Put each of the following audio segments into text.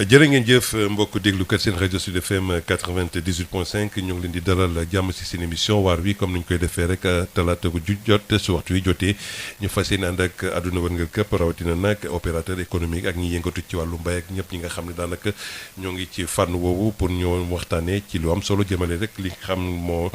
jërë ngeen jëf mbokk déglukat seen rajo Sud FM 98.5 ñu ngi leen di dalal jàmm si seen émission waar wi comme ni ñu koy defee rek talaata bu jot su waxtu wi jotee ñu fas yéene ànd ak àdduna wërngal këpp rawatina nag opérateur économique ak ñi yëngatu ci wàllu mbay ak ñëpp ñi nga xam ne daanaka ñoo ngi ci fànn woowu pour ñoo waxtaanee ci lu am solo jëmale rek li xam moo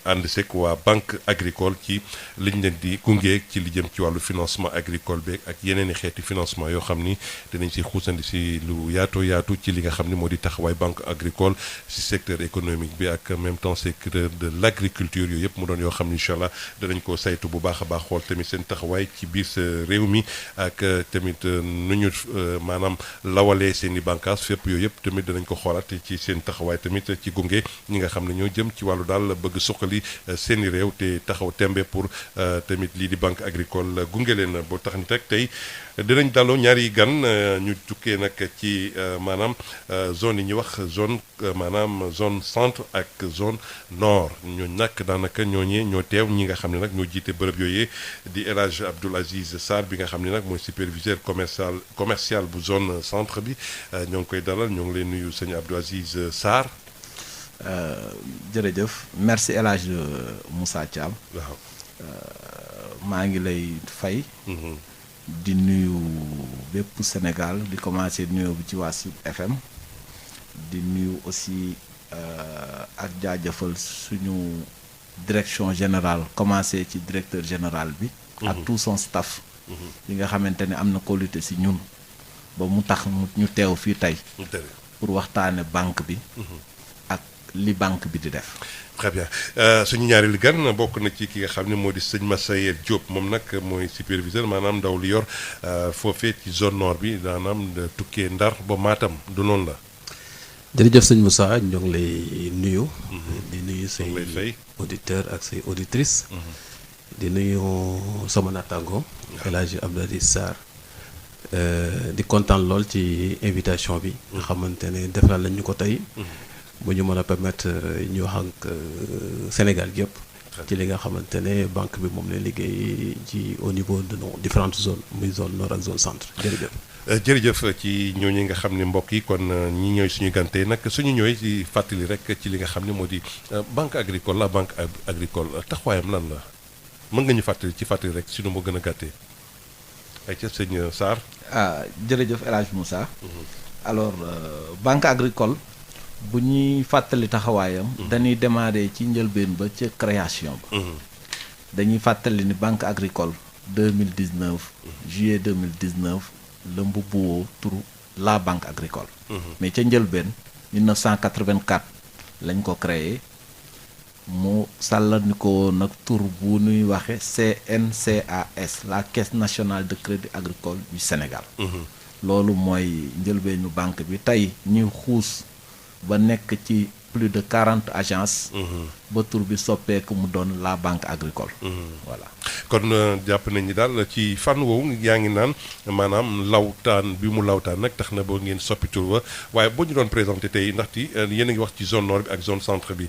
ànd sek waa banque agricole ci liñ leen di gunge ci li jëm ci wàllu financement agricole beeg ak yeneen i xeeti financement yoo xam ni dinañ si xuusandi si lu yaatu ci li nga xam ne moo di taxawaay banque agricole si secteur économique bi ak en même temps secteur de l' agriculture yooyu yëpp mu doon yoo xam ne incha allah danañ ko saytu bu baax a baax xool tamit seen taxawaay ci biir sa réew mi ak tamit nu ñu maanaam lawalee seen i bànqaas fépp yooyu yëpp tamit danañ ko xoolaat ci seen taxawaay tamit ci gunge ñi nga xam ne ñoo jëm ci wàllu daal bëgg suqali seen i réew te taxaw tembe pour tamit lii di banque agricole gunge leen boo tax ni rek tey dinañ daloo ñaari gan ñu tukkee nag ci maanaam zone yi ñuy wax zone maanaam zone centre ak zone nord ñooñu nag daanaka ñooñee ñoo teew ñi nga xam ne nag ñoo jiite bërëb yooyee di El Hadj Abdoul Aziz Sarr bi nga xam ne nag mooy superviseur commercial bu zone centre bi ñoo ngi koy dalal ñoo ngi leen nuyu sëñ Abdoul Aziz Sarr. jërëjëf merci El Hadj Moussa Thiam. waaw maa ngi lay fay. di nuyu bépp Sénégal di commencer nuyoo bi ci waa Sud FM di nuyu aussi ak jaajëfal suñu direction générale commencer ci directeur général bi. ak tout son staff. yi nga xamante ne am na qualité ci ñun ba mu tax ñu teew fii tey. pour waxtaane banque bi. ak li banque bi di def. très bien suñu ñaareelu gan bokk na ci ki nga xam ne moo di sëñ Massayer Diop moom nag mooy superviseur maanaam ndaw li yor foofee ci zone nord bi maanaam tukkee Ndar ba Matam du noonu la. jërëjëf sëñ Moussa ñoo ngi lay nuyu. di nuyu say auditeur ak say auditrices. di nuyu sama nattaango. El Hadj Abdoul Aziz Sarr di kontaan lool ci invitation bi. nga xamante ne defal lañ ñu ko tey. bu ñu mën a permettre ñu wax ak Sénégal yëpp ci li nga xamante ne banque bi moom lay liggéey ci au niveau de nos différentes zones muy zone nord ak zone centre jërëjëf. jërëjëf ci ñooñu nga xam ne mbokk yi kon ñi ñooy suñu gante nag suñu ñooy ci fàttali rek ci li nga xam ne moo di banque agricole la banque agricole taxawaayam lan la mën nga ñu fàttali rek si nu moo gën a gàttee ay ca sëñ Sarr. jërëjëf El Hadj Moussa. alors banque agricole. bu ñuy fàttali taxawaayam. dañuy démarrer ci njëlbeen ba ca création ba. dañuy fàttali ni banque agricole 2019. juillet 2019 la mbubboo turu la banque agricole. mais ca njëlbeen 1984 lañ ko créé mu sàllanikoo nag tur bu ñuy waxe CNCAS la caisse nationale de crédit agricole du Sénégal. loolu mooy njëlbeenu banque bi tey ñuy xuus. ba nekk ci plus de 40 agences. ba tur bi soppeeku mu doon la banque agricole. voilà kon jàpp nañ ni daal ci fànn woowu yaa ngi naan maanaam lawtaan bi mu lawtaan nag tax na boo ngeen soppi tur ba waaye boo ñu doon présenté tey ndaxte yéen a ngi wax ci zone nord bi ak zone centre bi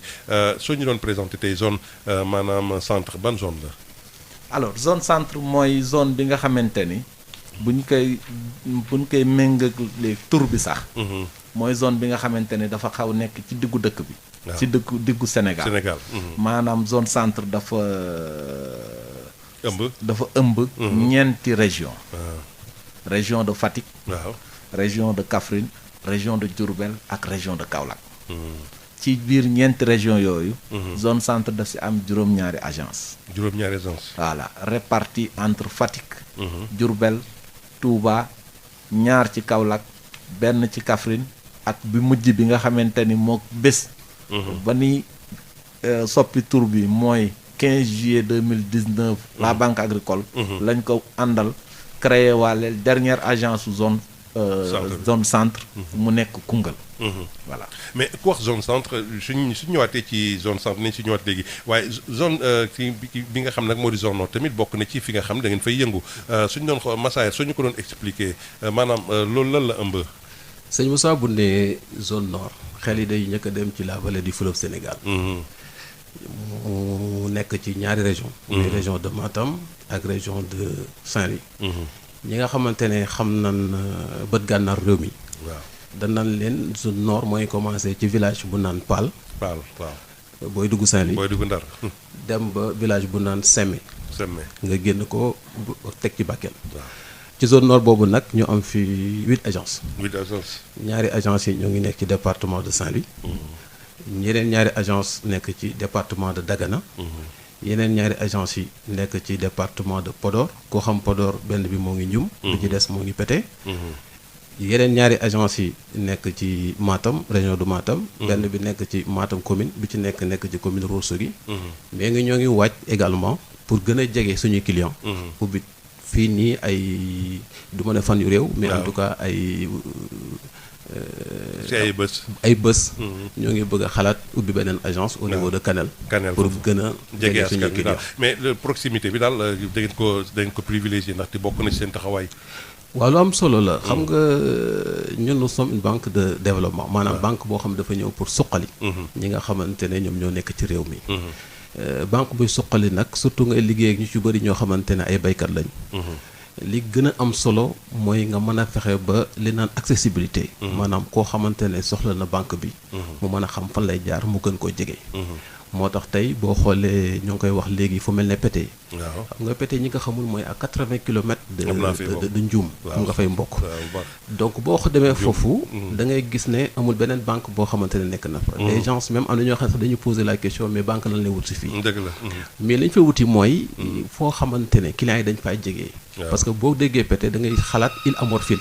soo ñu doon présenté tey zone maanaam centre ban zone la. alors zone centre mooy zone bi nga xamante ni buñ koy méngale tur bi sax. mooy zone bi nga xamante ne dafa xaw nekk ci diggu dëkk bi. ci diggu Sénégal. maanaam zone centre dafa ëmb. ñeenti région région de Fatick. région de Kaffrine région de Diourbel ak région de Kaolack. ci biir ñeenti région yooyu. zone centre daf si am juróom-ñaari agence. voilà répartie entre Fatick. Diourbel Touba ñaar ci Kaolack benn ci Kaffrine. ak bi mujj bi nga xamante ni moo bés. ba ni soppi tur bi mooy 15 juillet 2019. la banque agricole. lañ ko àndal créé waale dernière agence zone. zone centre. mu nekk Koungheul. voilà mais ku wax zone centre suñ ñëwaatee ci zone centre nañ si ñëwaat léegi waaye zone bi nga xam nag moo di zone nord tamit bokk na ci fi nga xam da ngeen fay yëngu suñ doon xool Massaer suñu ko doon expliquer maanaam loolu lan la ëmb. sëñ Moussa bu ne zone nord xel yi day njëkk a dem ci la vallée du fleuve Sénégal. mu nekk ci ñaari région muy région de Matam ak région de Saint-Louis. ñi nga xamante ne xam nañ bët gànnaar réew mi. danaan leen zone nord mooy commencé ci village bu naan Paal Paal waaw. booy dugg Saint-Louis booy dugg Ndar. dem ba village bu naan Semme nga génn ko teg ci Bakel. waaw ci zone nord boobu nag ñu am fi 8 agences. 8 agences. ñaari agences yi ñoo ngi nekk ci département de Saint-Louis. yeneen ñaari agence nekk ci département de Dagana. yeneen ñaari agence yi nekk ci département de Podor koo xam Podor benn bi moo ngi Ndioum. bi ci des moo ngi Pété. yeneen ñaari agence yi nekk ci Matam région de Matam. benn bi nekk ci Matam commune bi ci nekk ci commune Ourossogui. mais ñoo ngi wàcc également pour gën a jege suñuy clients. ubbi fii nii ay du ma ne fan yu réew. mais en tout cas ay. ci ay bés. ñoo ngi bëgg a xalaat ubbi beneen agence au niveau de Kanel. pour gën a jege suñuy clients. mais proximité bi daal da ngeen ko privilégié ndaxte bokk na ci seen taxawaay. waaw lu am solo la xam nga ñun nous sommes une banque de développement maanaam banque boo xam ne dafa ñëw pour suqali ñi nga xamante ne ñoom ñoo nekk ci réew mi banque buy suqali nag surtout ngay liggéey ak ñu ci bëri ñoo xamante ne ay baykat lañ li gën a am solo mooy nga mën a fexe ba li naan accessibilité maanaam koo xamante ne soxla na banque bi mu mën a xam fan lay jaar mu gën koo jege moo tax tey boo xoolee ñoo ngi koy wax léegi fu mel ne Pété. waaw xam nga Pété ñi nga xamul mooy à 80 kilomètres de Ndioum am nga fay mbokk donc boo demee foofu da ngay gis ne amul beneen banque boo xamante ne nekk na fa les gens même am na ñoo xam ne sax dañuy poser la question mais banque lan lay wut si fii dëgg la mais li ñu fay wuti mooy foo xamante ne clients yi dañ fay jege parce que boo déggee Pété da ngay xalaat île Amorphile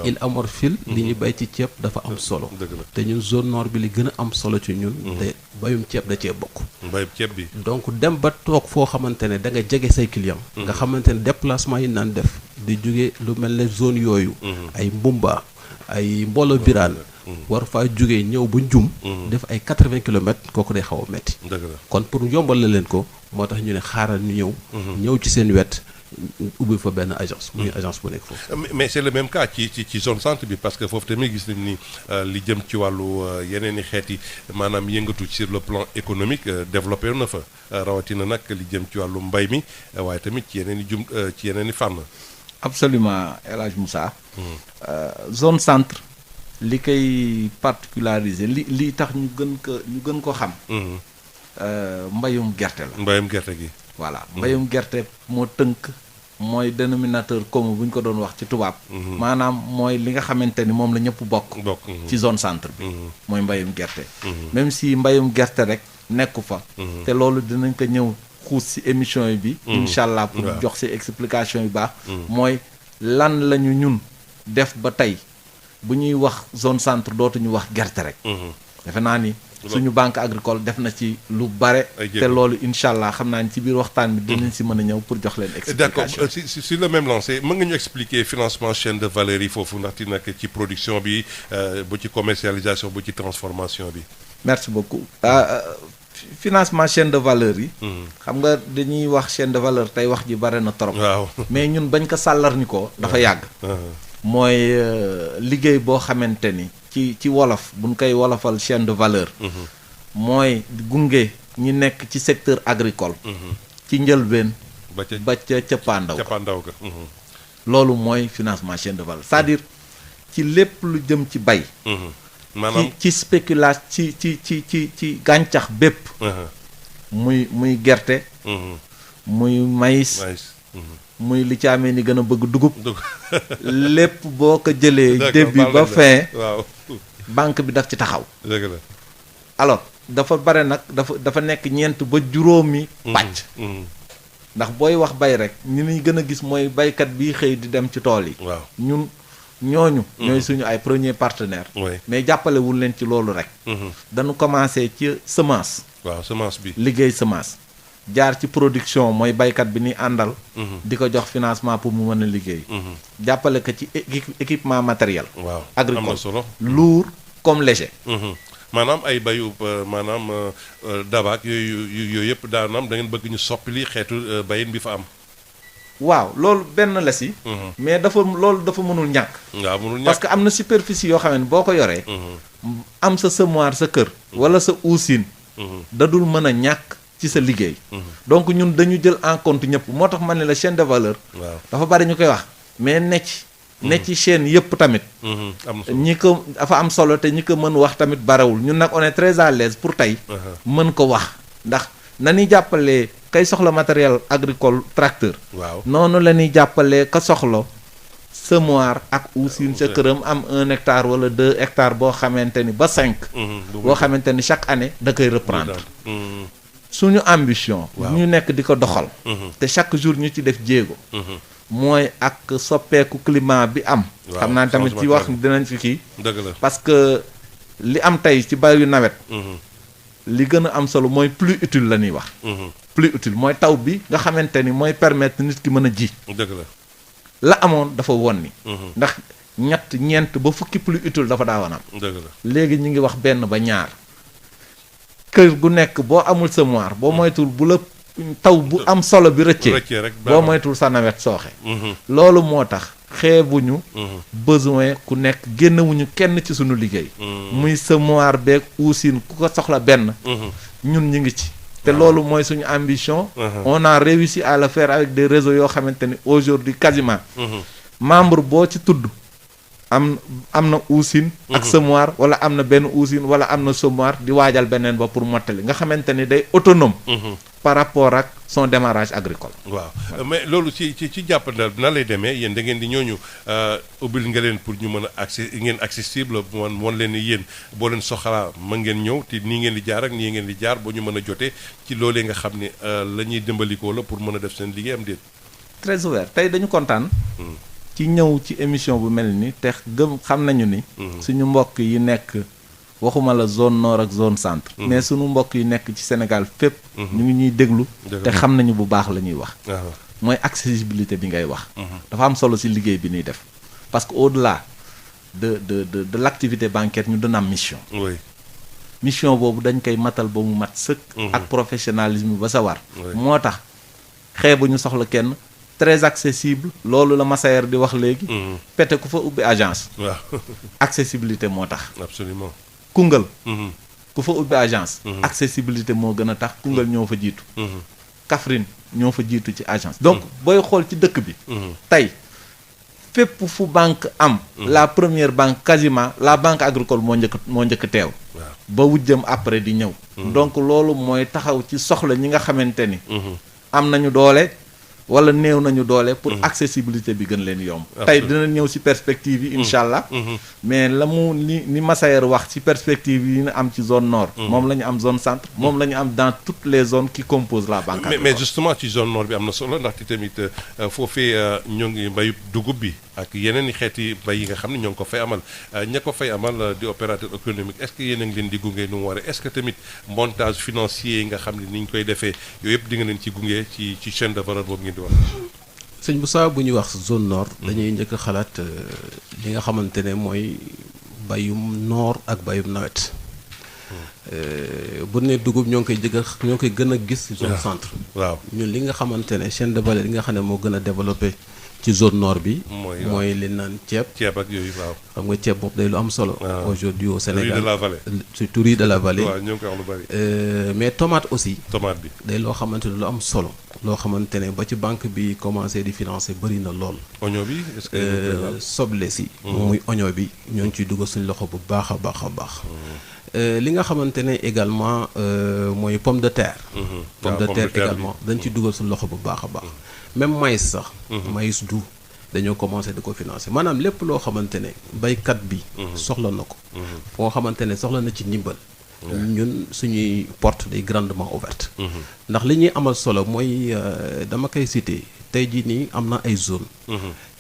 île Amorphile li ñu bay ci ceeb dafa am solo te ñun zone nord bi li gën a am solo ci ñun te bayum ceeb da cee bokk bayum ceeb bi donc dem ba toog foo xamante ne da nga jege say client nga xamante ne déplacement yi naan def di jóge lu mel ne zone yooyu ay Mbumba ay Mbolo Birane war faa jógee ñëw ba Ndioum def ay 80 kilomètres kooku day xaw a metti kon pour yombal la leen ko moo tax ñu ne xaaral ñu ñëw ci seen wet ubbi fa benn agence muy agence bu nekk foofu. mais c'est le même cas ci zone centre bi parce que foofu tamit gis nañ ni li jëm ci wàllu yeneen i xeet yi maanaam yëngatu sur le plan économique développé na fa rawatina nag li jëm ci wàllu mbay mi waaye tamit ci yeneen i fànn. absolument El Hadj Moussa. Zone centre li koy particulariser li tax ñu gën ko xam. mbayum gerte la. mbayum gerte gi. voilà mbayum gerte moo tënk mooy dénominateur commun bu ñu ko doon wax ci tubaab. maanaam mooy li nga xamante ni moom la ñëpp bokk. ci zone centre bi. mooy mbayum gerte. même si mbayum gerte rek nekku fa. te loolu dinañ ko ñëw xuus ci émission yi bi. incha allah pour jox ci explication yu baax. mooy lan la ñu ñun def ba tey bu ñuy wax zone centre dootuñu wax gerte rek. defe naa ni. suñu banque agricole def na ci lu bare. te loolu incha allah xam naa ni ci biir waxtaan bi dinañ si mën a ñëw pour jox leen explication. d'accord sur le même lancé mën nga ñu expliquer financement chaîne de valeur yi foofu ndaxte nag ci production bi bu ci commercialisation bu ci transformation bi. merci beaucoup financement chaîne de valeur yi. xam nga dañuy wax chaîne de valeur tey wax ji bare na trop. waaw mais ñun bañ ko sàllarni ko dafa yàgg. mooy liggéey boo xamante ni. ci wolof buñ koy wolofal chaîne de valeur. mooy gunge ñi nekk ci secteur agricole. ci njëlbeen. ba ca cappaandaw ga. loolu mooy financement chaîne de valeur c'est-à-dire ci lépp lu jëm ci bay. maanaam ci spéculation ci gàncax bépp. muy gerte. muy maïs. muy li ci amee ni gën a bëgg dugub. lépp boo ko jëlee. début ba fin. waaw banque bi daf ci taxaw. dëgg la. alors dafa bare nag dafa nekk ñeent ba juróomi. pàcc. ndax booy wax bay rek ñi ñuy gën a gis mooy baykat bi xëy di dem ci tool yi. waaw ñun ñooñu. ñooy suñu ay premier partenaire. mais jàppalewul leen ci loolu rek. dañu commencé ci semence. waaw semence bi liggéey semence. jaar ci production mooy baykat bi ni àndal. di ko jox financement pour mu mën a liggéey. jàppale ko ci équipement matériel. waaw agricole am na solo. lourd comme léger. maanaam ay bayu maanaam dabaak yooyu yëpp daanaam da ngeen bëgg ñu soppili xeetu bayin bi fa am. waaw loolu benn la si. mais loolu dafa mënul ñàkk. waaw mënul ñàkk parce que am na superficie yoo xam ne boo ko yoree. am sa semoir sa kër. wala sa usine. da dul mën a ñàkk. ci sa liggéey. donc ñun dañu jël en compte ñëpp moo tax man ne la chaîne de valeur. waaw dafa bari ñu koy wax mais necc ne ci chaîne yëpp tamit. ñi ko dafa am solo te ñi ko mën wax tamit barewul ñun nag on est très à l'aise pour tey. mën ko wax ndax na ñuy jàppalee kay soxla matériel agricole tracteur. waaw noonu la ñuy jàppalee ka soxla semoir ak usine sa këram am 1 hectare wala 2 hectares boo xamante ni ba 5. boo xamante ni chaque année da koy reprendre. suñu ambition. ñu nekk di ko doxal. te chaque jour ñu ci def jéego. mooy ak soppeeku climat bi am. xam naa tamit ci wax dinañ fi kii. dëgg la parce que li am tey ci bayu nawet. li gën a am solo mooy pluie utile la ñuy wax. pluie utile mooy taw bi nga xamante ni mooy permettre nit ki mën a ji. dëgg la amoon dafa won ni. ndax ñeent ba fukki pluie utile dafa daawoon am. dëgg la léegi ñu ngi wax benn ba ñaar. kër gu nekk boo amul semoir boo moytul bu la taw bu am solo bi rëccee rek boo moytul sa nawet sooxe. loolu moo tax xeebuñu. besoin ku nekk génnewuñu kenn ci suñu liggéey. muy semoir beeg usine ku ko soxla benn. ñun ñu ngi ci. te loolu mooy suñu ambition. on a réussi à le faire avec des réseaux yoo xamante ni aujourd'hui quasiment. membre boo ci tudd. am na usine. ak semoir wala am na benn usine wala am na semoir di waajal beneen ba pour mottali nga xamante ni day autonome. par rapport ak son démarrage agricole. waaw mais loolu ci jàppandal na lay demee yéen da ngeen di ñooñu ubbil nga leen pour ñu mën a ngeen accessible moon leen ni yéen boo leen soxlaa mën ngeen ñëw te nii ngeen di jaar ak nii ngeen di jaar ba ñu mën a jotee ci loolee nga xam ne la ñuy dimbalikoo la pour mën a def seen liggéey am déet. très ouvert tey dañu kontaan. ci ñëw ci émission bu mel ni te gëm xam nañu ni. suñu mbokk yi nekk waxuma la zone nord ak zone centre. mais suñu mbokk yi nekk ci Sénégal fépp. ñu ngi ñuy déglu. te xam nañu bu baax la ñuy wax. mooy accessibilité bi ngay wax. dafa am solo ci liggéey bi ñuy def parce que au-delà de l'activité bancaire ñu doon am mission. oui mission boobu dañ koy matal ba mu mat sëkk. ak professionnalisme ba sa war. moo tax xeebuñu soxla kenn. très accessible loolu la Massaer di wax léegi. pete ku fa ubbi agence. waaw accessibilité moo tax. absolument Koungheul. ku fa ubbi agence. accessibilité moo gën a tax Koungheul ñoo fa jiitu. Kaffrine ñoo fa jiitu ci agence. donc booy xool ci dëkk bi. tey fépp fu banque am. la première banque quasiment la banque agricole moo njëkk teew. ba wujjam après di ñëw. donc loolu mooy taxaw ci soxla ñi nga xamante ni. am nañu doole. wala néew nañu doole pour accessibilité bi gën leen yomb. tey dina ñëw ci perspective yi incha allah. mais la mu ni Massaer wax ci perspective yi ñu am ci zone nord. moom la ñu am zone centre. moom la ñu am dans toutes les zones qui composent la banque agricole. mais justement ci zone nord bi am na solo ndaxte tamit foofee ñoo ngi mbayu dugub bi ak yeneen i xeeti mbay yi nga xam ne ñoo ngi ko fay amal ña ko fay amal di opérateur économique est-ce que yéen a ngi leen di gunge nu mu waree est-ce que tamit montage financier yi nga xam ne ni ñu koy defee yooyu yëpp di nga leen ci gunge ci chaîne de valeur boobu ngeen di wax. sëñ Moussa bu ñuy wax zone nord. dañuy njëkk a xalaat li nga xamante ne mooy bayum noor ak bayum nawet. bu ne dugub ñoo ngi koy gën a gis. zone centre. waaw ñun li nga xamante ne chaîne de valeur yi nga xam ne moo gën a développé ci zone nord bi. mooy li naan ceeb. ceeb ak yooyu waaw. xam nga ceeb boobu day lu am solo. aujourd'hui au Sénégal riz de la vallée. surtout riz de la vallée. waaw ñoo ngi koy wax lu bari. mais tomate aussi. tomate bi day loo xamante ne lu am solo. loo xamante ne ba ci banque bi commencé di financer bëri na lool. oignon bi est-ce que. soble si. muy oignon bi ñoo ngi ciy dugal suñu loxo bu baax a baax a baax. li nga xamante ne également mooy pomme de terre. pomme de terre également dañ ciy dugal suñu loxo bu baax a baax. même maïs sax. maïs doux dañoo commencé di ko financer maanaam lépp loo xamante ne baykat bi. soxla na ko. foo xamante ne soxla na ci ndimbal. ñun suñuy porte day grandement ouverte. ndax li ñuy amal solo mooy dama koy citer tey jii nii am na ay zone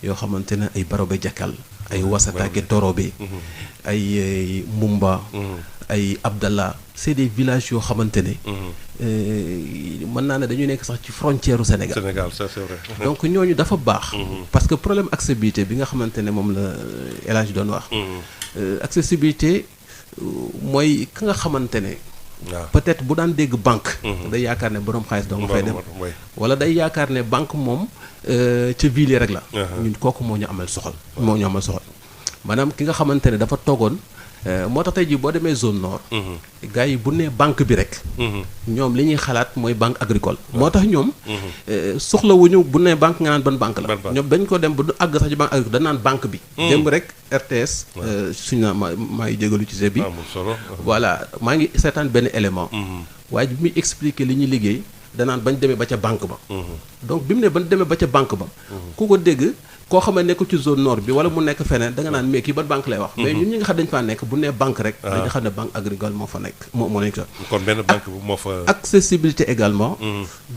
yoo xamante ne ay Barobe Jakal ay Wasatake Torobe ay Mumba ay Abdallah c'est des villages yoo xamante ne mën naa ne dañu nekk sax ci frontière u Sénégal. Ça c'est vrai. donc ñooñu dafa baax. parce que problème accessibilité bi nga xamante ne moom la El Hadj doon wax. accessibilité mooy ka nga xamante ne. peut-être bu daan dégg banque. day yaakaar ne borom xaalis dong fay dem. wala day yaakaar ne banque moom ca ville rek la. ñun kooku moo ñu amal soxal. moo ñu amal soxal maanaam ki nga xamante ne dafa toogoon moo tax tey jii boo demee zone nord. gars yi bu nee banque bi rek. ñoom li ñuy xalaat mooy banque agricole. moo tax ñoom. soxlawuñu bu nee banque nga naan ban banque la. ñoom dañ ko dem ba du àgg sax ci banque agricole dañ naan banque bi. démb rek RTS. suñu naa maa ngi jégalu ci bi. voilà maa ngi seetaan benn élément. waaye bi muy expliquer li ñuy liggéey danaan bañ demee ba ca banque ba. donc bi mu ne bañ demee ba ca banque ba. ku ko dégg. koo xam ne nekkul ci zone nord bi wala mu nekk feneen da nga naan mais kii ban banque lay wax. mais ñun ñi nga xam dañu faa nekk bu nee banque rek. dañu xam ne banque agricole moo fa nekk moo nekk. kon benn banque bu moo fa. accessibilité également.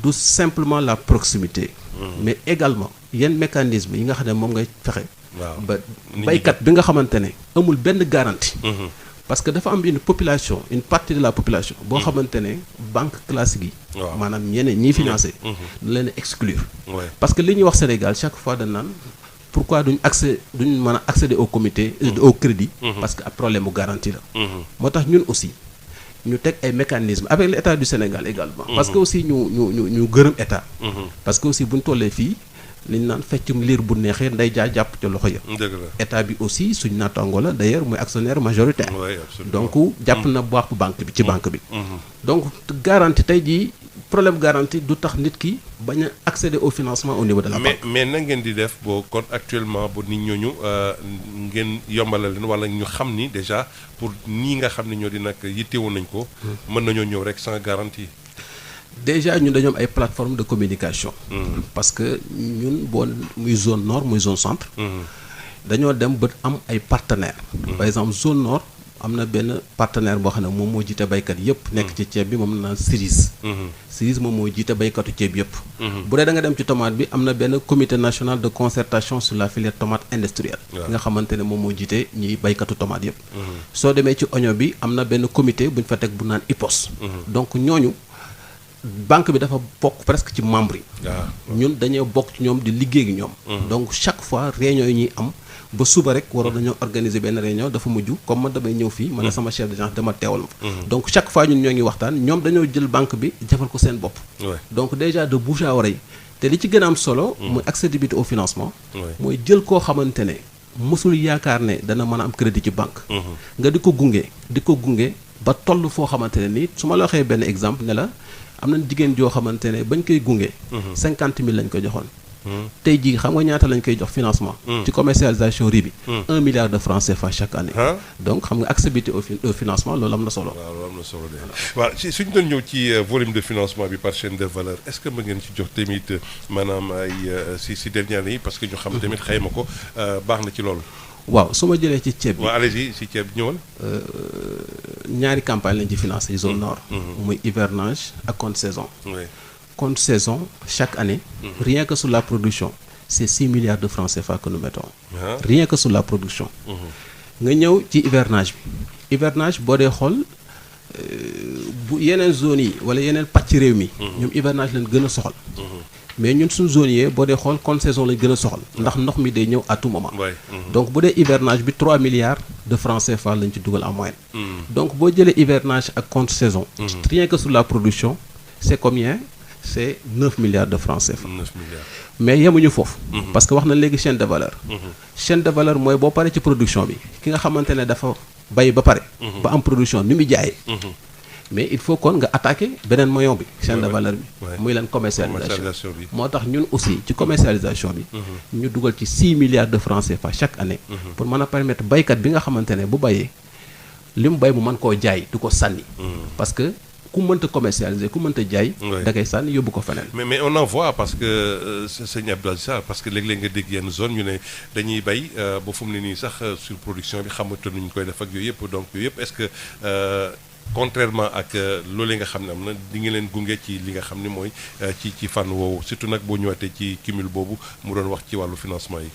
du simplement la proximité. mais également yenn mécanisme yi nga xam ne moom ngay fexe. ba baykat bi nga xamante ne amul benn garantie. parce que dafa am une population une partie de la population. boo xamante ne banque classique yi. maanaam ñeneen ñiy financé. du leen exclure. parce que li ñuy wax Sénégal chaque fois dañ naan. pourquoi duñ mën a accéder au comité au crédit parce que ab problème mu garantie la moo tax ñun aussi ñu teg ay mécanismes avec l'État du Sénégal également parce que aussi ñu gërëm état parce que aussi buñ tollee fii li ñu naan feccum liir bu neexee nday jàpp ca loxo ya état bi aussi suñ naataango la d'ailleurs mooy actionnaire majoritaire donc jàpp na bu baax banque bi ci banque bi donc garantie tey jii problème garantie du tax nit ki bañ a accéder au financement au niveau de la banque. mais na ngeen di def boo kon actuellement bu nit ñooñu ngeen yombalal leen wala ñu xam ni déjà pour ñii nga xam ne ñoo di nag yittewoon nañ ko. mën nañoo ñëw rek sans garantie. déjà ñun dañoo am ay plateformes de communication. parce que ñun boo muy zone nord muy zone centre. dañoo dem ba am ay partenaires. par exemple zone nord. am na benn partenaire boo xam ne moom moo jiite baykat yëpp nekk ci ceeb bi moom la naan Cerise. Cerise moom mooy jiite baykatu ceeb yëpp. bu dee da nga dem ci tomate bi am na benn comité national de concertation sur la filière tomate industrielle. nga xamante ne moom moo jiite ñiy baykatu tomate yëpp. soo demee ci oignon bi am na benn comité bu ñu fa teg bu naan IPOS. donc ñooñu banque bi dafa bokk presque ci membre yi. ñun dañoo bokk ci ñoom di liggéey ak ñoom. donc chaque fois réunion yi ñuy am. ba suba rek waroon nañoo organiser benn réunion dafa mujj comme man damay ñëw fii man sama chef d'agence dama teewal ma donc chaque fois ñun ñoo ngi waxtaan ñoom dañoo jël banque bi defal ko seen bopp donc déjà de bouche à oreille te li ci gën a am solo mooy accessibilité au financement mooy jël koo xamante ne mësul yaakaar ne dana mën a am crédit ci banque nga di ko gunge ba toll foo xamante ne ni su ma la waxee benn exemple ne la am nañ jigéen joo xamante ne bañ koy gunge 50 000 lañ ko joxoon tey jii xam nga ñaata lañ koy jox financement. ci commercialisation riz bi. 1 milliard de francs CFA chaque année. donc xam nga accessibilité au financement loolu am na solo. waaw loolu am na solo de waaw suñu doon ñëw ci volume de financement bi par chaîne de valeur est-ce que mën ngeen ci jox tamit maanaam ay si dernière yi parce que ñu xam tamit xayma ko baax na ci loolu. waaw su ma jëlee ci ceeb bi. waaw allez-y si ceeb ñëwal. ñaari campagne lañ ci financé zone nord. muy hivernage ak compte saison. compte saison chaque année. Rien que sur la production c'est 6 milliards de francs CFA que nous mettons. Rien que sur la production. nga ñëw ci hivernage bi hivernage boo dee xool bu yeneen zones yi wala yeneen pàcc réew mi. ñoom hivernage lañ gën a soxal. mais ñun suñu zone yee boo dee xool compte saison lañ gën a soxal. ndax ndox mi day ñëw à tout moment. donc bu dee hivernage bi 3 milliards de francs CFA lañ ci dugal en moyenne. donc boo jëlee hivernage ak compte saison. Rien que sur la production c'est combien? C'est 9 milliards de francs CFA. 9 milliards. mais yemuñu foofu. parce que wax na léegi chaîne de valeur. chaîne de valeur mooy boo paree ci production bi ki nga xamante ne dafa bay ba pare. ba am production ni muy jaayee. mais il faut kon nga attaquer beneen moyen bi. chaîne de valeur bi. muy leen commercialisation bi. moo tax ñun aussi ci commercialisation bi. ñu dugal ci 6 milliards de francs CFA chaque année. pour mën a permettre baykat bi nga xamante ne bu bayee li mu bay mu mën koo jaay du ko sànni. parce que. ku mënta commercialiser ku mënta jaay. da koy sànni yóbbu ko feneen. mais on en voit parce que sëñ Abdou Aziz Sarr parce que léeg-léeg nga dégg yenn zone ñu ne dañuy bay ba fu mu ne nii sax sur production bi xamante nuñ koy def ak yooyu yëpp donc yooyu yëpp est-ce que contrairement ak loolu nga xam ne am na di nga leen gunge ci li nga xam ne mooy ci fànn woowu surtout nag boo ñëwaatee ci cumul boobu mu doon wax ci wàllu financement yi.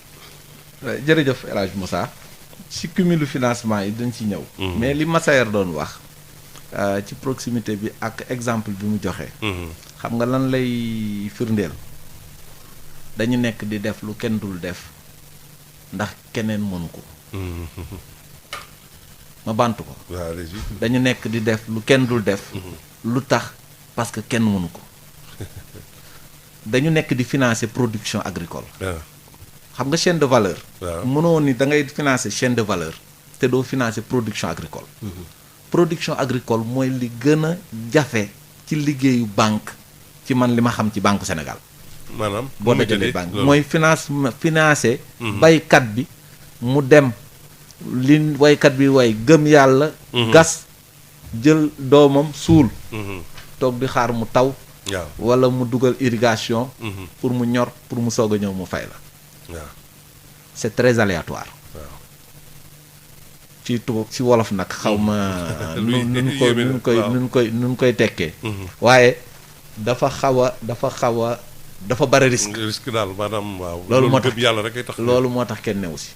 jërëjëf El Hadj Moussa ci cumulu financement yi dañ ci ñëw. mais li Massaer doon wax. ci proximité bi ak exemple bi mu joxe. xam nga lan lay firndeel dañu nekk di def lu kenn dul def ndax keneen mënu ko. ma bantu ko. dañu nekk di def lu kenn dul def. lu tax parce que kenn mënu ko. dañu nekk di financer production agricole. xam nga chaîne de valeur. waaw mënoo ni da ngay financer chaîne de valeur te doo financer production agricole. production agricole mooy li gën a jafe ci liggéeyu banque ci man li ma xam ci banque Sénégal. maanaam boo dajalee banque mooy financer. baykat bi mu dem li waykat bi way gëm yàlla. gas jël doomam suul. toog di xaar mu taw. waaw wala mu dugal irrigation. pour mu ñor pour mu soog a ñëw mu fay la. waaw c'est très aléatoire. waaw ci wolof nag xaw ma. nun koy tekkee. waaye dafa xaw a dafa bari risque daal maanaam waaw. loolu moo tax yàlla rek ay tax. loolu moo tax kenn newu si.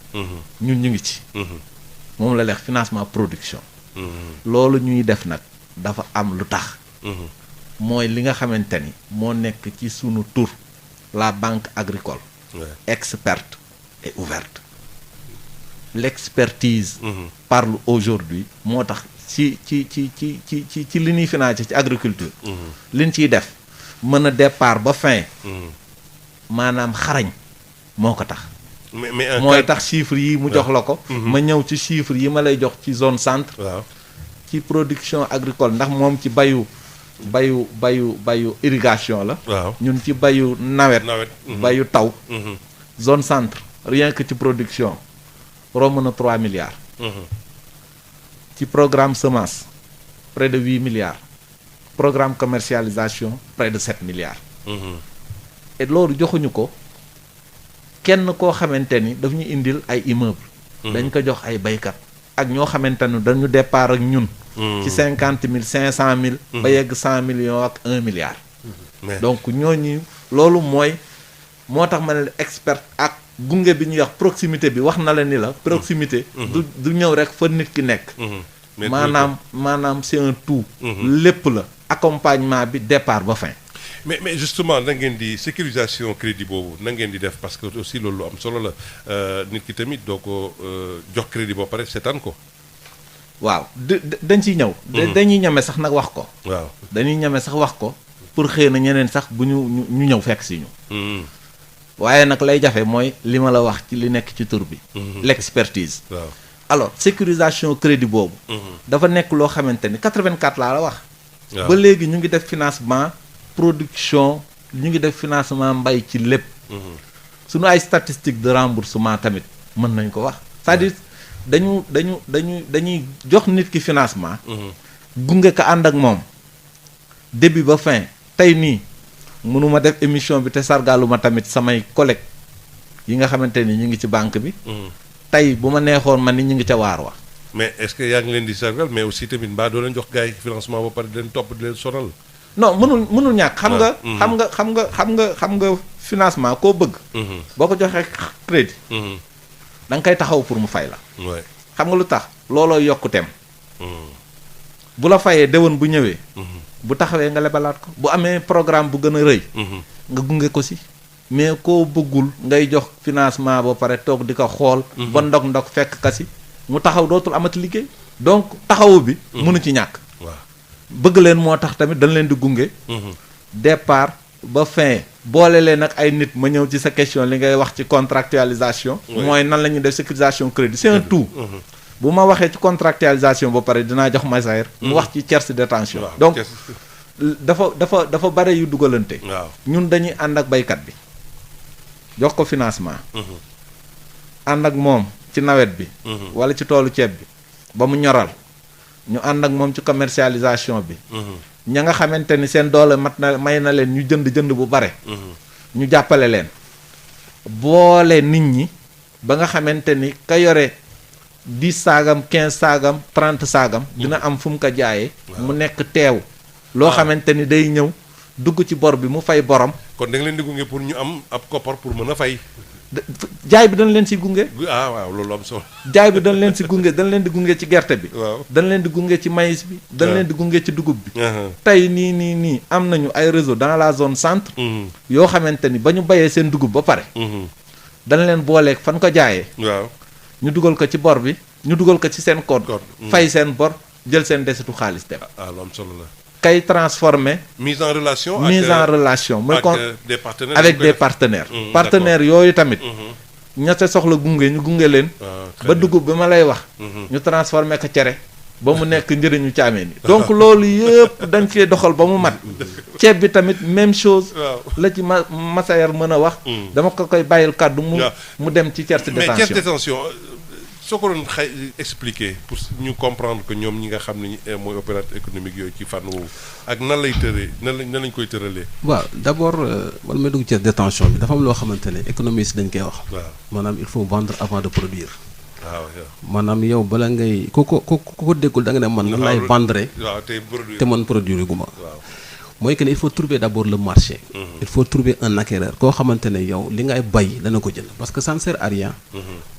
ñun ñu ngi ci. moom la leex financement production. loolu ñuy def nag dafa am lu tax. mooy li nga xamante ni moo nekk ci sunu tur la banque agricole. experte et ouverte. L'expertise parle aujourd'hui moo tax ci li ñuy financé ci agriculture. li ñu ciy def mën a départ ba fin. maanaam xarañ moo ko tax. mais mooy tax chiffres yi mu jox la ko. ma ñëw ci chiffres yi ma lay jox ci zone centre. waaw ci production agricole ndax moom ci bayu irrigation la. waaw ñun ci bayu nawet. bayu taw. zone centre rien que ci production romb na 3 milliards. ci programme semence près de 8 milliards. programme commercialisation près de 7 milliards. et loolu joxuñu ko kenn koo xamante ni daf ñu indil ay immeuble dañ ko jox ay baykat ak ñoo xamante ni dañu départ ak ñun. ci 50 000 500 000. ba yegg 100 millions ak 1 milliard. donc ñooñu loolu moo tax ma ne expert ak gunge bi ñuy wax proximité bi wax na la ni la. proximité. du ñëw rek fa nit ki nekk. maanaam c'est un tout. lépp la accompagnement bi départ ba fin. mais justement na ngeen di sécurisation crédit boobu na ngeen di def parce que aussi loolu lu am solo la nit ki tamit doo ko jox crédit boo pare seetaan ko. waaw dañ ciy ñëw. dañuy ñeme sax nag wax ko. waaw dañuy ñeme sax wax ko pour xëy na ñeneen sax bu ñu ñëw fekk si ñu. waaye nag lay jafe mooy li ma la wax ci li nekk ci tur bi. l'expertise. waaw alors sécurisation crédit boobu. dafa nekk loo xamante ni 84 laa la wax. waaw ba léegi ñu ngi def financement production ñu ngi def financement mbay ci lépp. suñu ay statistiques de remboursement tamit mën nañ ko wax c'est-à-dire dañuy jox nit ki financement. gunge ko ànd ak moom début ba fin tey nii mënuma def émission bi te sargaluma tamit samay collègues yi nga xamante ni ñu ngi ci banque bi. tey bu ma neexoon man ni ñu ngi ca waar wa. mais est-ce que yaa ngi leen di sargal mais aussi tamit mbaa doo leen jox gars yi financement ba pare di leen topp di leen sonal. non mënul ñàkk. xam nga financement koo bëgg. boo ko joxee crédit. da nga koy taxaw pour mu fay la. xam nga lu tax looloo yokkuteem. bu la fayee déwén bu ñëwee. bu taxawee nga lebalaat ko bu amee programme bu gën a rëy. nga gunge ko si. mais koo bëggul ngay jox financement ba pare toog di ko xool. ba ndog fekk ka si mu taxaw dootul amati liggéey. donc taxawu bi. mënu ci ñàkk. waaw bëgg leen moo tax tamit dañ leen di gunge. départ ba fin boole leen ak ay nit ma ñëw ci sa question li ngay wax ci contractualisation. mooy nan la ñuy def sécurisation crédit c'est un tout. bu ma waxee ci contractualisation ba pare dinaa jox Massaer mu wax ci tierce détention. donc dafa bare yu dugalante. waaw ñun dañuy ànd ak baykat bi jox ko financement. ànd ak moom ci nawet bi. wala ci toolu ceeb bi ba mu ñoral. ñu ànd ak moom ci commercialisation bi. ña nga xamante ni seen doole may na leen ñu jënd bu bare. ñu jàppale leen boole nit ñi ba nga xamante ni ka yore 10 saagam 15 saagam 30 saagam. dina am fu mu ko jaayee. mu nekk teew. loo xamante ni day ñëw dugg ci bor bi mu fay borom. kon da nga leen di gunge pour ñu am ab koppar pour mën a fay. jaay bi dañ leen si gunge. waaw loolu am solo. jaay bi dañ leen si gunge dañ leen di gunge ci gerte bi. waaw dañ leen di gunge ci maïs bi. dañ leen di gunge ci dugub bi. tey nii am nañu ay réseau dans la zone centre. yoo xamante ni ba ñu bayee seen dugub ba pare. dañ leen booleeg fan ko jaayee. waaw ñu dugal ko ci bor bi ñu dugal ko ci seen code. fay seen bor jël seen desitu xaalis dem. lu am solo la. kay transformé. mise en relation. mooy des partenaires avec des partenaires. partenaires yooyu tamit. ña ca soxla gunge ñu gunge leen. ba dugub bi ma lay wax. ñu transformé ko cere. ba mu nekk njëriñu caameen yi donc loolu yëpp dañ cee doxal ba mu mat. ceeb bi tamit même chose. la ci Massayer mën a wax. dama ko koy bàyyil kàddu mu dem ci tiers détention. mais tiers détention soo ko doon expliquer pour ñu comprendre que ñoom ñi nga xam ne mooy opérateur économique yooyu ci fànn woowu ak nan lay tëree nan lañ koy tëralee. waaw d'abord man may dugg tiers détention bi dafa am loo xamante ne économiste dañ koy wax. waaw maanaam il faut vendre avant de produire. waaw maanaam yow bala ngay ku ko déggul da nga ne man nan lay vendre. waaw te man produire gu ma. waaw mooy que ne il faut trouver d'abord le marché. il faut trouver un acquéreur koo xamante ne yow li ngay bay dana ko jënd parce que ça ne sert à rien.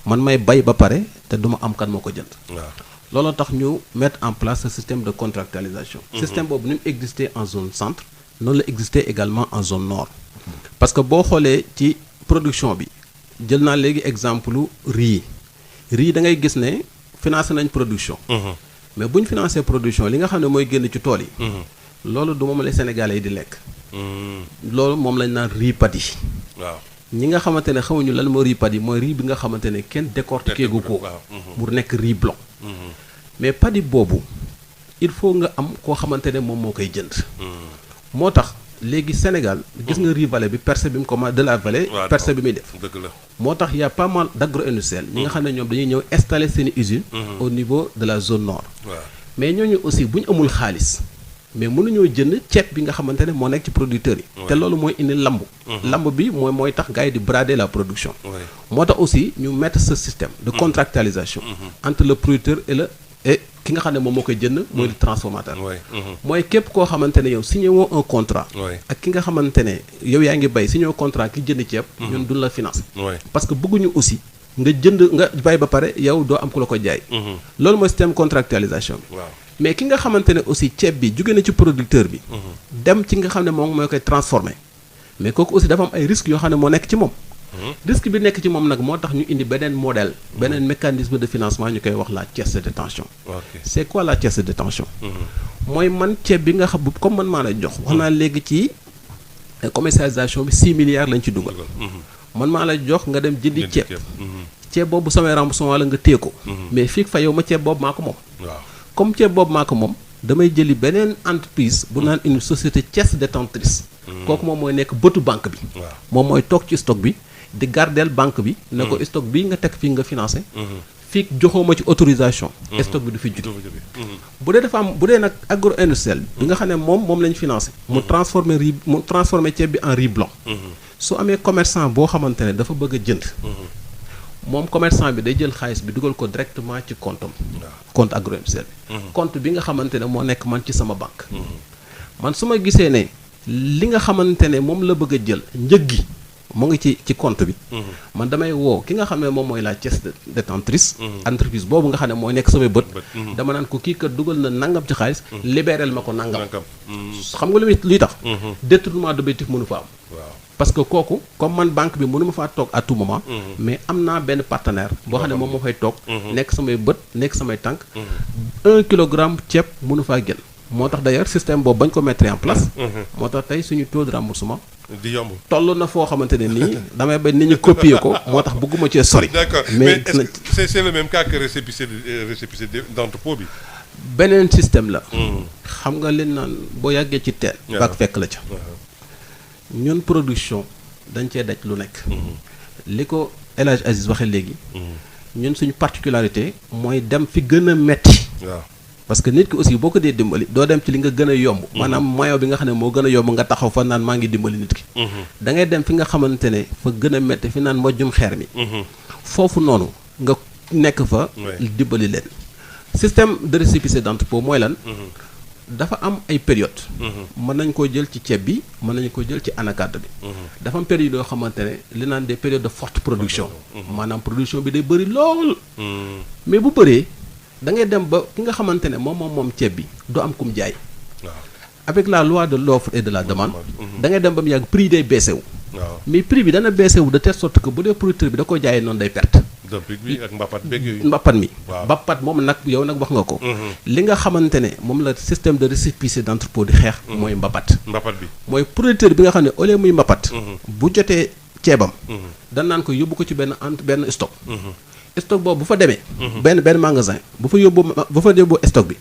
man may bay ba pare te duma am kan moo ko jënd. waaw looloo tax ñu mettre en place ce système de contractualisation. système boobu ni mu existé en zone centre noonu la existé également en zone nord. parce que boo xoolee ci production bi jël naa léegi exemple riz da ngay gis ne financé nañ production. mais bu ñu financé production li nga xam ne mooy génn ci tool yi. loolu du moom la Sénégalais yi di lekk. loolu moom lañ naan riz paddy. waaw ñi nga xamante ne xamuñu lan moo riz paddy mooy riz bi nga xamante ne kenn décortiqué gu ko. mu nekk riz blanc. mais paddy boobu il faut nga am koo xamante ne moom moo koy jënd. moo tax léegi Sénégal gis nga riz vallée bi percée bi mu commencé de la vallée. percée bi muy def. dëgg la moo tax y a pas mal d'agro-industriels ñi nga xam ne ñoom dañuy ñëw installer seen usine au niveau de la zone nord. mais ñooñu aussi bu ñu amul xaalis. mais mënuñoo jënd ceeb bi nga xamante ne moo nekk ci producteurs yi. te loolu mooy indi lamb. lamb bi mooy tax gars yi di brader la production. moo tax aussi ñu mettre ce système de contractualisation. entre le producteur et ki nga xam ne moom moo koy jënd. mooy le transformateur. mooy képp koo xamante ne yow signé woo un contrat. ak ki nga xamante ne yow yaa ngi bay signé woo contrat ki jënd ceeb. ñun duñ la financer. parce que bëgguñu aussi nga jënd nga bay ba pare yow doo am ku la ko jaay. loolu mooy système contractualisation bi. mais ki nga xamante ne aussi ceeb bi jóge na ci producteur bi. dem ci nga xam ne moom mooy koy transformer mais kooku aussi dafa am ay risques yoo xam ne moo nekk ci moom. risque bi nekk ci moom nag moo tax ñu indi beneen modèle. beneen mécanisme de financement ñu koy wax la caisse de détention. c'est quoi la caisse de détention. mooy man ceeb bi nga xam comme man maa lay jox. wax naa léegi ci commercialisation bi 6 milliards lañ ci dugal. man maa lay jox nga dem jëndi ceeb. ceeb boobu samay remboursement wala nga téye ko. mais fii fa yow ma ceeb boobu maa ko moom. comme ceeb boobu maa ko moom damay jëli beneen entreprise bu naan une société caisse détentrice. kooku moom mooy nekk bëtu banque bi. moom mooy toog ci stock bi di gardeel banque bi. ne ko stock bii nga teg fii nga financé. fii joxoo ma ci autorisation. stock bi du fi judd. bu dee dafa am bu dee nag agro industriel bi nga xam ne moom lañ financé. mu transformer ceeb bi en riz blanc. su amee commerçant boo xamante ne dafa bëgg a jënd. moom commerçant bi day jël xaalis bi dugal ko directement ci compte am. compte agro-industriel bi. compte bi nga xamante ne moo nekk man ci sama banque. man su ma gisee ne li nga xamante ne moom la bëgg a jël njëg gi mu ngi ci compte bi. man damay woo ki nga xam ne moom mooy la caisse détentrice. entreprise boobu nga xam ne mooy nekk samay bët. dama naan ko kii kat dugal na nangam ci xaalis. libéral ma ko nangam. xam nga luy tax. détournement d'objectif mënu fa am. parce que kooku comme man banque bi mënu ma faa toog à tout moment. mais am naa benn partenaire boo xam ne moom moo fay toog. nekk samay bët nekk samay tànk. 1 kilogramme ceeb mënu faa génn. moo tax d'ailleurs système boobu bañ ko mettre en place. moo tax tey suñu taux de remboursement. di yomb toll na foo xamante ne nii damay bañ nit ñi copier ko moo tax bëgguma cee sori. d'accord mais c'est le même cas que récépissé d'entrepôt bi. beneen système la. xam nga leen naan boo yàggee ci teen. baag fekk la ca. ñun production dañ cee daj lu nekk. li ko El Hadj Aziz waxee léegi. ñun suñu particularité mooy dem fi gën a metti. parce que nit ki aussi boo ko dee dimbali doo dem ci li nga gën a yomb. maanaam moyen bi nga xam ne moo gën a yomb nga taxaw fa naan maa ngi dimbali nit ki. da ngay dem fi nga xamante ne fa gën a metti fi naan mbojjum xeer mi. foofu noonu nga nekk fa. dimbali leen. système de récépissé d'entrepôt mooy lan. dafa am ay période mën nañ koo jël ci ceeb bi mën nañu ko jël ci anacarde bi. dafa am période yoo xamante ne li naan des périodes de forte production. maanaam production bi day bëri lool. mais bu bëree da ngay dem ba ki nga xamante ne moom ceeb bi doo am kum jaay. avec la loi de l'offre et de la demande. da ngay dem ba mu yàgg prix day baissé wu. mais prix bi dana baissé wu de telle sorte que bu dee producteur bi da ko jaayee noonu day perte. dumping bi ak mbappat beeg yooyu. mbappat mi. mbappat moom nag yow nag wax nga ko. li nga xamante ne moom la système de récépissé d'entrepôt di xeex. mooy mbappat. mbappat bi mooy producteur bi nga xam ne au lieu muy mbappat. bu jotee ceebam. dañ naan ko yóbbu ko ci benn stock. stock boobu bu fa demee. benn magasin bu fa yóbbu stock bi.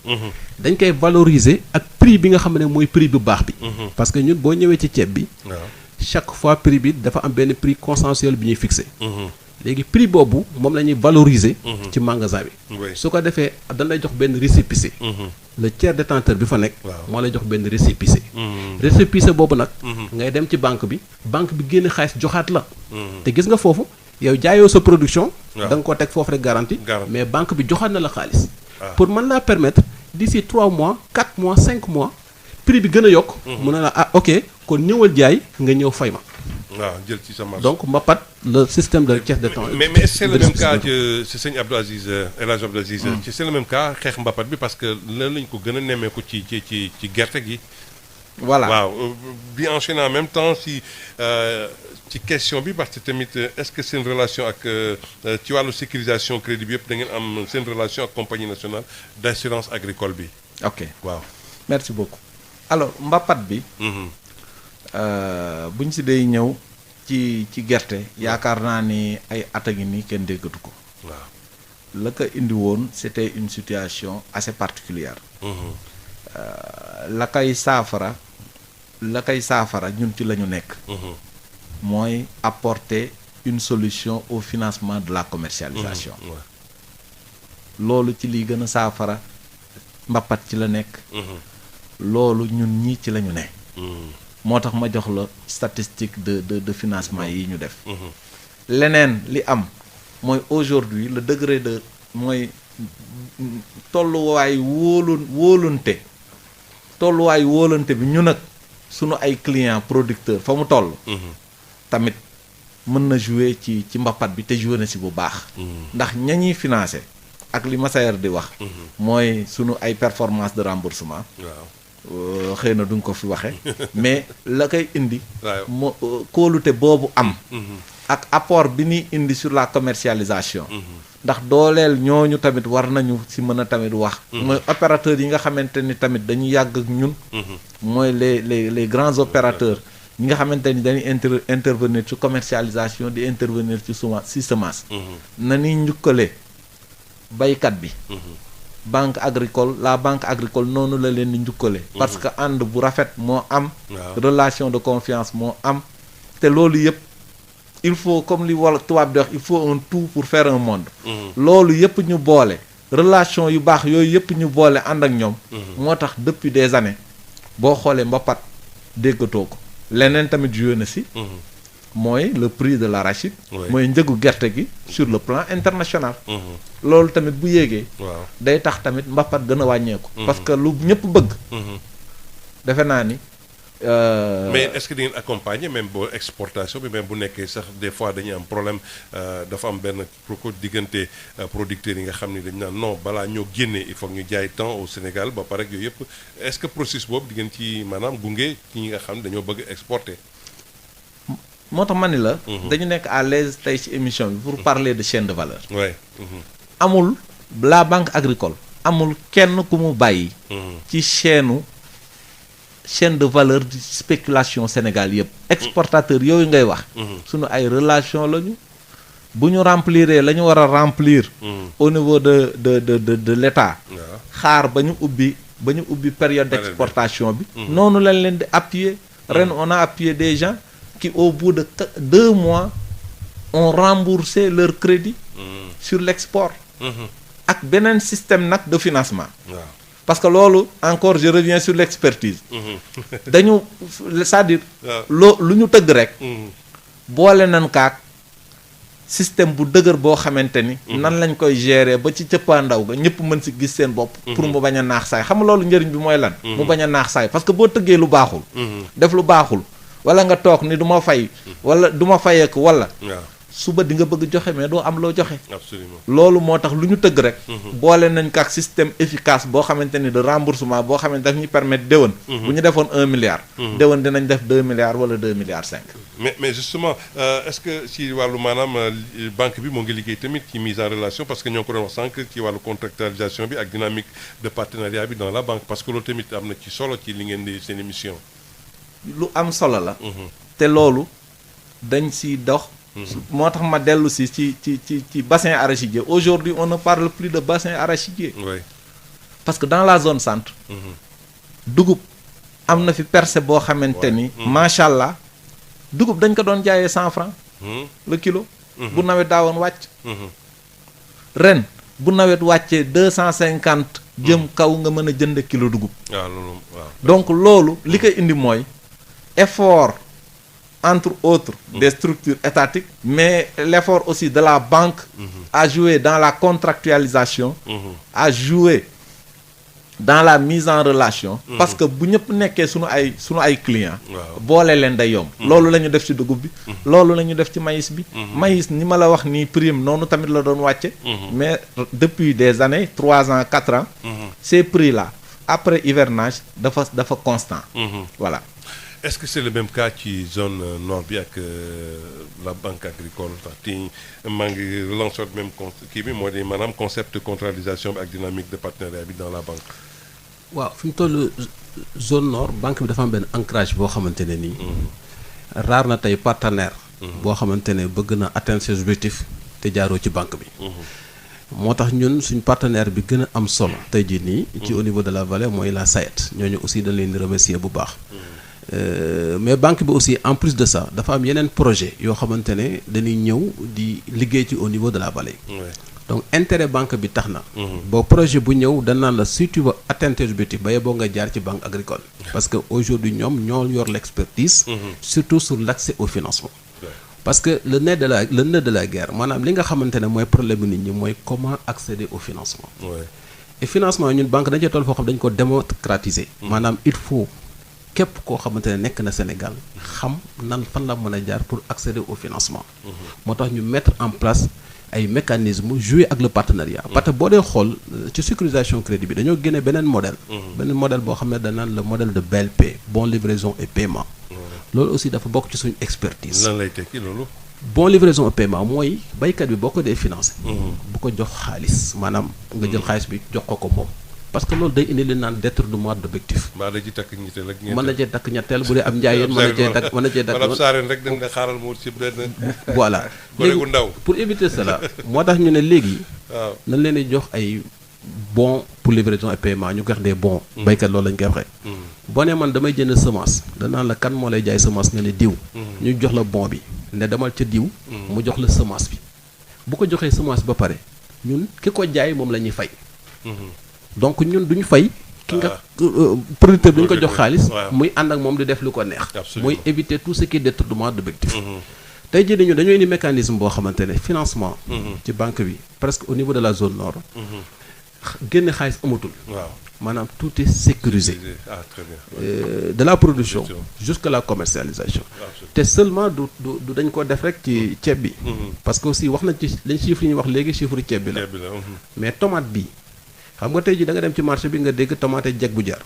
dañ koy valoriser ak prix bi nga xam ne mooy prix bu baax bi. parce que ñun boo ñëwee ci ceeb bi. chaque fois prix bi dafa am benn prix consensuel bi ñuy fixé. léegi prix boobu moom la ñuy valoriser. ci magasin bi. su ko defee dañ lay jox benn récépissé. le tiers détenteur bi fa nekk. moo lay jox benn récépissé. récépissé boobu nag. ngay dem ci banque bi génne xaalis joxaat la. te gis nga foofu yow jaayoo sa production. da nga ko teg foofu rek garantie. mais banque bi joxaat na la xaalis. pour mën laa permettre d'ici 3 mois 4 mois 5 mois prix bi gën a yokk. mu ne la ok kon ñëwal jaay nga ñëw fay ma. waaw jël ci sa marge. donc mbapat le système de caisse de temps. mais c'est le même cas que si sëñ Abdou Aziz El Hadj Abdou Aziz. c'est le même cas xeex mbapat bi parce que lan lañ ko gën a nemmeeku ci gerte gi. voilà waaw bi enchaîner en même temps ci question bi parce que tamit est-ce que seen relation ak ci wàllu sécurisation crédit bi yëpp da ngeen am seen relation ak compagnie nationale d'assurance agricole bi. ok waaw merci beaucoup. alors mbapat bi. buñ si day ñëw ci gerte yaakaar naa ni ay at a ngi nii kenn déggatu ko. waaw la ko indi woon c'était une situation assez particulière. la koy saafara ñun ci la ñu nekk. mooy apporter une solution au financement de la commercialisation. loolu ci liy gën a saafara mbapat ci la nekk. loolu ñun ñii ci la ñu ne. moo tax ma jox la statistique de financement yi ñu def. leneen li am mooy aujourd'hui le degré de mooy tolluwaay wóolunte bi ñu nag sunu ay clients producteurs fa mu toll. tamit mën na jouer ci mbapat bi te jouer na si bu baax. ndax ña ñuy financé ak li Massaer di wax. mooy sunu ay performance de remboursement. waaw xëy na duñ ko fi waxe mais la koy indi. moo kóolute boobu am. ak apport bi ñuy indi sur la commercialisation. ndax dooleel ñooñu tamit war nañu si mën a tamit wax. mooy opérateurs yi nga xamante ni tamit dañu yàgg ak ñun. mooy les grands opérateurs ñi nga xamante ni dañuy intervenir ci commercialisation di intervenir ci semence. na ñuy njukkale baykat bi. banque agricole la banque agricole noonu la leen di njukkale. parce que ànd bu rafet moo am. relation de confiance moo am. te loolu yëpp il faut comme li wala tubaab di wax il faut un tout pour faire un monde. loolu yëpp ñu boole relation yu baax yooyu yëpp ñu boole ànd ak ñoom. moo tax depuis des années boo xoolee mbapat déggatoo ko leneen tamit joué na si. mooy le prix de l'arachide. mooy njëgu gerte gi sur le plan international. loolu tamit bu yéegee. day tax tamit mbappat gën a wàññeeku. parce que lu ñëpp bëgg. defe naa ni. mais est-ce que di ngeen accompagner même boo exportation bi même bu nekkee sax des fois dañuy am problème dafa am benn ko diggante producteurs yi nga xam ni dañu naan non balaa ñoo génnee il faut ñu jaay temps au Sénégal ba pare ak yooyu yëpp est-ce que processus boobu di ngeen ci maanaam gunge ci ñi nga xam ne dañoo bëgg exporter. moo tax ma ni la. dañu nekk à l'aise tey ci émission bi pour parler de chaîne de valeur. amul la banque agricole. amul kenn ku mu bàyyi. ci chaîne de valeur de spéculation Sénégal yëpp. exportateur yooyu ngay wax. sunu ay relation lañu. bu ñu remplir la ñu war a remplir. au niveau de l'État. xaar ba ñu ubbi période d'exportation bi. noonu lañ leen di appuyer. ren on a appuyé des gens qui au bout de 2 mois ont remboursé leur crédit. sur l'export. ak beneen système nag de financement. parce que loolu encore je reviens sur l'expertise. dañu c'est-à-dire. lu ñu tëgg rek. boole nañ kaak système bu dëgër boo xamante ni. nan lañ koy gérer ba ci cëppaandaw ga ñëpp mën si gis seen bopp. pour mu bañ a naax saay xam nga loolu njëriñ bi mooy lan. mu bañ a naax saay parce que boo tëggee lu baaxul. def lu baaxul wala nga toog ni du ma fay. wala du ma fayeeku wala. suba di nga bëgg joxe mais doo am loo joxe. absolument loolu moo tax lu ñu tëgg rek. boole nañ ko ak système efficace boo xamante ni de remboursement boo xamante daf ñu permettre déwén. bu ñu defoon 1 milliard. déwén dinañ def 2 milliards wala 2 milliards 5. mais justement est-ce que ci wàllu maanaam banque bi moo ngi liggéey tamit ci mise en relation parce que ñoo ko doon wax sànq ci wàllu contractualisation bi ak dynamique de partenariat bi dans la banque parce que loolu tamit am na ci solo ci li ngeen di seen émission. lu am solo la. te loolu dañ si dox. moo tax ma dellu si ci bassin arachidier aujourd'hui on ne parle plus de bassin arachidier. Oui. parce que dans la zone centre. dugub am na fi percée boo xamante ni. macha allah dugub dañ ko doon jaayee 100 francs le kilo. bu nawet daawoon wàcc. ren bu nawet wàccee 250. jëm kaw nga mën a jënd kilo dugub. waaw loolu waaw. donc loolu li koy indi mooy effort entre autres des structures étatiques, mais l'effort aussi de la banque a joué dans la contractualisation, a joué dans la mise en relation. Parce que bu ñëpp nekkee sunu ay clients. boole leen day yomb. loolu la ñu def ci dugub bi. loolu la ñu def ci maïs bi. maïs ni ma la wax nii prime noonu tamit la doon wàcce. mais depuis des années 3 ans 4 ans. ces prix là après hivernage dafa constant. Voilà. Est-ce que c'est le même cas ci zone nord bi ak la banque agricole ti maa ngi relancer même kii bi moo di maanaam concept de contractualisation bi ak dynamique de partenariat bi dans la banque. waaw fi mu toll zone nord banque bi dafa am benn ancrage boo xamante ne nii. raar na tey partenaire. boo xamante ne bëgg na atteindre ses objectifs te jaaroo ci banque bi. moo tax ñun suñ partenaire bi gën a am solo tey jii nii. ci au niveau de la vallée mooy la SAED ñooñu aussi dañ leen di remercier bu baax. mais banque bi aussi en plus de ça dafa am yeneen projet yoo xamante ne dañuy ñëw di liggéey ci au niveau de la vallée. donc intérêt banque bi tax na. boo projet bu ñëw dañ naan la si tu veux atteindre tes objectifs ba yeboo nga jaar ci banque agricole. parce que aujourd'hui ñoom ñoo yor l'expertise. surtout sur l'accès au financement. parce que le nœud de la guerre maanaam li nga xamante ne mooy problème nit ñi mooy comment accéder au financement. et financement ñun banque dañ cee toll foo xam dañ ko démocratiser. maanaam il faut. képp koo xamante ne nekk na Sénégal xam nan fan la mën a jaar pour accéder au financement. moo tax ñu mettre en place ay mécanismes jouer ak le partenariat. parce que boo dee xool ci sécurisation crédit bi dañoo génne beneen modèle. beneen modèle boo xam ne dañ naan le modèle de BLP bon livraison et paiement. loolu aussi dafa bokk ci suñu expertise. lan lay tekki loolu. bon livraison et paiement mooy baykat bi boo ko dee financé. bu ko jox xaalis maanaam nga jël xaalis bi jox ko moom. parce que loolu day indi li naan détournement d'objectif. mbaa da ci takk ñetteel ak ñeenteel. mën na cee takk ñetteel bu dee am njaayeen mën na cee takk maanaam saareen rek dem nga xaaral mu ci benn. voilà léegi gu ndaw pour éviter cela moo tax ñu ne léegi. waaw nañ leen di jox ay bons pour livraison et paiement ñu koy wax des bons. baykat loolu lañ koy waxee. boo nee man damay jënd semence danaan la kan moo lay jaay semence nga ne diw. ñu jox la bon bi ne demal ca diw. mu jox la semence bi bu ko joxee semence ba pare ñun ki ko jaay moom la ñuy fay. donc ñun duñu fay ki nga producteur bi duñu ko jox xaalis muy ànd ak moom di def lu ko neex muy éviter tout ce qui est détournement d'objectif tey jii dañu dañoo indi mécanisme boo xamante ne financement ci banque bi presque au niveau de la zone nord génne xaalis amatul maanaam tout est sécurisé de la production jusqu'à la commercialisation te seulement du dañ ko def rek ci ceeb bi parce que aussi wax nañ ci lañ chiffre yi ñuy wax léegi chiffre ceeb bi la mais tomate bi xam nga tey jii da nga dem ci marché bi nga dégg tomate jeg bu jar.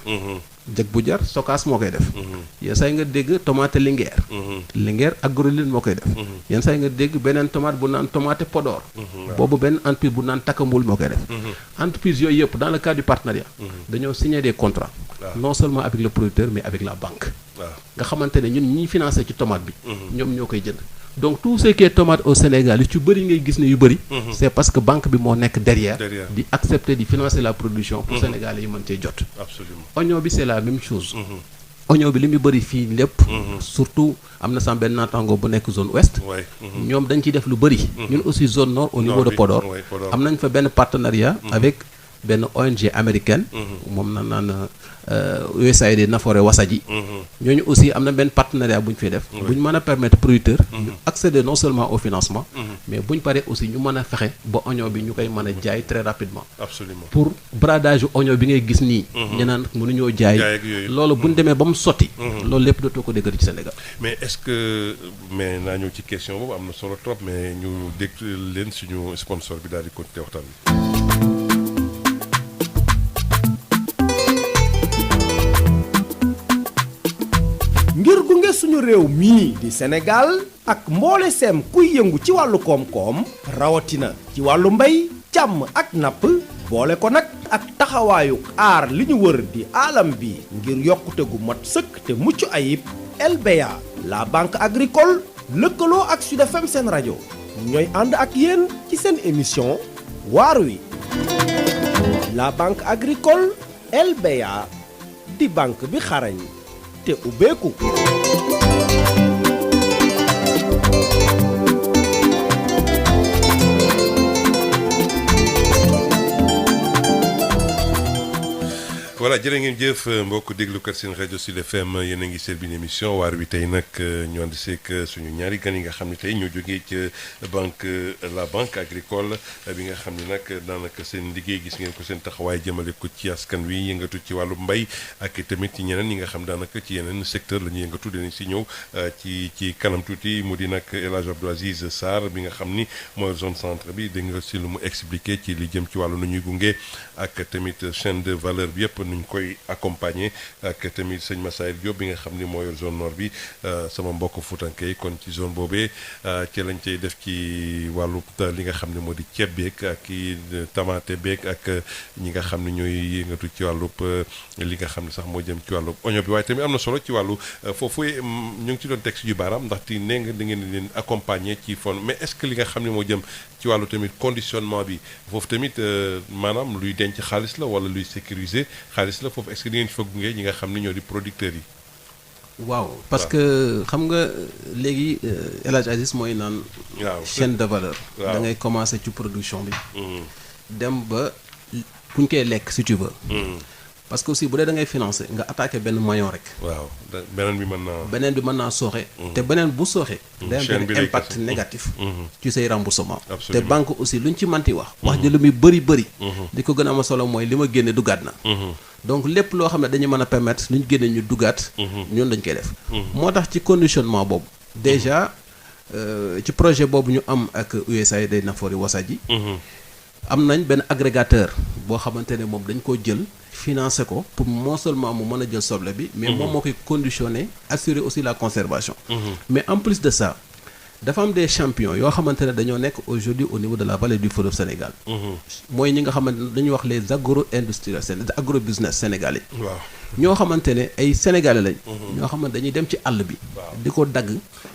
jeg bu jar Sokaas moo koy def. yenn saa yi nga dégg tomate Linguère. Linguère Agroline moo koy def. yenn saa yi nga dégg beneen tomate bu naan tomate Podor. boobu benn entreprise bu naan Takambul moo koy def. entreprise yooyu yëpp dans le cadre du partenariat. dañoo signer des contrats. non seulement avec le producteur mais avec la banque. nga xamante ne ñun ñi financé ci tomate bi. ñoom ñoo koy jënd. donc tout ce qui est tomate au Sénégal yu ci bëri ngay gis ne yu bëri. c'est parce que banque bi moo nekk derrière. di accepter di financer la production. pour Sénégalais yi mën cee jot. absolument oignon bi c'est la même chose. oignon bi li muy bëri fii lépp. surtout am na sama benn naataango bu nekk zone ouest. ñoom dañ ciy def lu bëri. ñun aussi zone nord au niveau de Podor. am nañ fa benn partenariat avec benn ONG américaine. moom na naan USAID Nafoore Wasaji. ñooñu aussi am na benn partenariat bu ñu fiy def. bu ñu mën a permettre producteur ñu accéder non seulement au financement. mais bu ñu paree aussi ñu mën a fexe ba oignon bi ñu koy mën a jaay très rapidement. absolument pour bradage oignon bi ngay gis nii. ñu naan mënuñoo jaay. loolu bu ñu demee ba mu sotti. loolu lépp dootoo ko dégg ci Sénégal. mais est-ce que mais naa ñëw ci question boobu am na solo trop mais ñu dégg leen suñu sponsor bi daal di continuer waxtaan bi. ngir gunge suñu réew mii di Sénégal ak mboole seem kuy yëngu ci wàllu koom-koom rawatina ci wàllu mbay càmm ak napp boole ko nag ak taxawaayu aar li ñu wër di alam bi ngir yokkute gu mat sëkk te mucc ayib LBA la banque agricole lëkkaloo ak Sud FM seen rajo ñooy ànd ak yéen ci seen émission waar wi. La Banque Agricole LBA di banque bi xarañ te ubbeeku. voilà jërë ngeen jëf mbokk déglukat seen rajo Sud FM yéen a ngi seen bi émission waar wi tey nag ñu ànd seeg suñu ñaari gan yi nga xam ne tey ñoo jógee ca la banque agricole bi nga xam ne nag daanaka seen liggéey gis ngeen ko seen taxawaay jëmale ko ci askan wi yëngatu ci wàllu mbay ak tamit ci ñeneen ñi nga xam daanaka ci yeneen secteur la ñuy yëngatu dinañ si ñëw ci kanam tuuti mu di nag El Hadj Abdou Aziz Sarr bi nga xam ni mooy zone centre bi dégg nga si lu mu expliqué ci li jëm ci wàllu nu ñuy gunge ak tamit chaîne de valeur bi yëpp nuñ koy accompagner ak tamit sëñ Massaïr Diop bi nga xam ni moo yor zone nord bi sama mbokk Foutanké yi kon ci zone boobee ci lañ cay def ci wàllu li nga xam ne moo di ceeb beeg ak i tamaate beeg ak ñi nga xam ne ñooy yëngatu ci wàllub li nga xam ne sax moo jëm ci wàllub oignon bi waaye tamit am na solo ci wàllu foofu ñu ngi ci doon teg si yu baaraam ndaxte nee nga da ngeen di leen accompagner ci fond mais est-ce que li nga xam ne moo jëm ci wàllu tamit conditionnement bi foofu tamit maanaam luy denc xaalis la wala luy sécuriser xaalis la foofu est-ce que di ngeen fa gunge ñi nga xam ne ñoo di producteurs yi. waaw parce que xam nga léegi El Hadj Aziz mooy naan. waaw chaîne de valeur. da ngay commencer ci production bi. dem ba fu ñu koy lekk si tu veux. parce que aussi bu dee da ngay financer nga attaquer benn maillon rek. waaw beneen bi mën naa sooxe. te beneen bu sooxe. day am benn impact négatif. ci say remboursement. te banque aussi lu ñu ci manti wax. wax ji lu muy bëri. li ko gën a am solo mooy li ma génne dugaat na. donc lépp loo xam ne dañu mën a permettre lu ñu génne ñu dugaat. ñun dañ koy def. moo tax ci conditionnement boobu. déjà ci projet boobu ñu am ak USAID Nafoore Wassadji. am nañ benn agrégateur boo xamante ne moom dañ koo jël financer ko pour non seulement mu mën a jël soble bi mais moom moo koy conditionner assurer aussi la conservation mais en plus de ça dafa am des champions yoo xamante ne dañoo nekk aujourd'hui au niveau de la vallée du fleuve Sénégal mooy ñi nga xamante ne dañuy wax les agro-industriels agro-business sénégalais waaw ñoo xamante ne ay sénégalais lañ ñoo xamante dañuy dem ci àll bi di ko dagg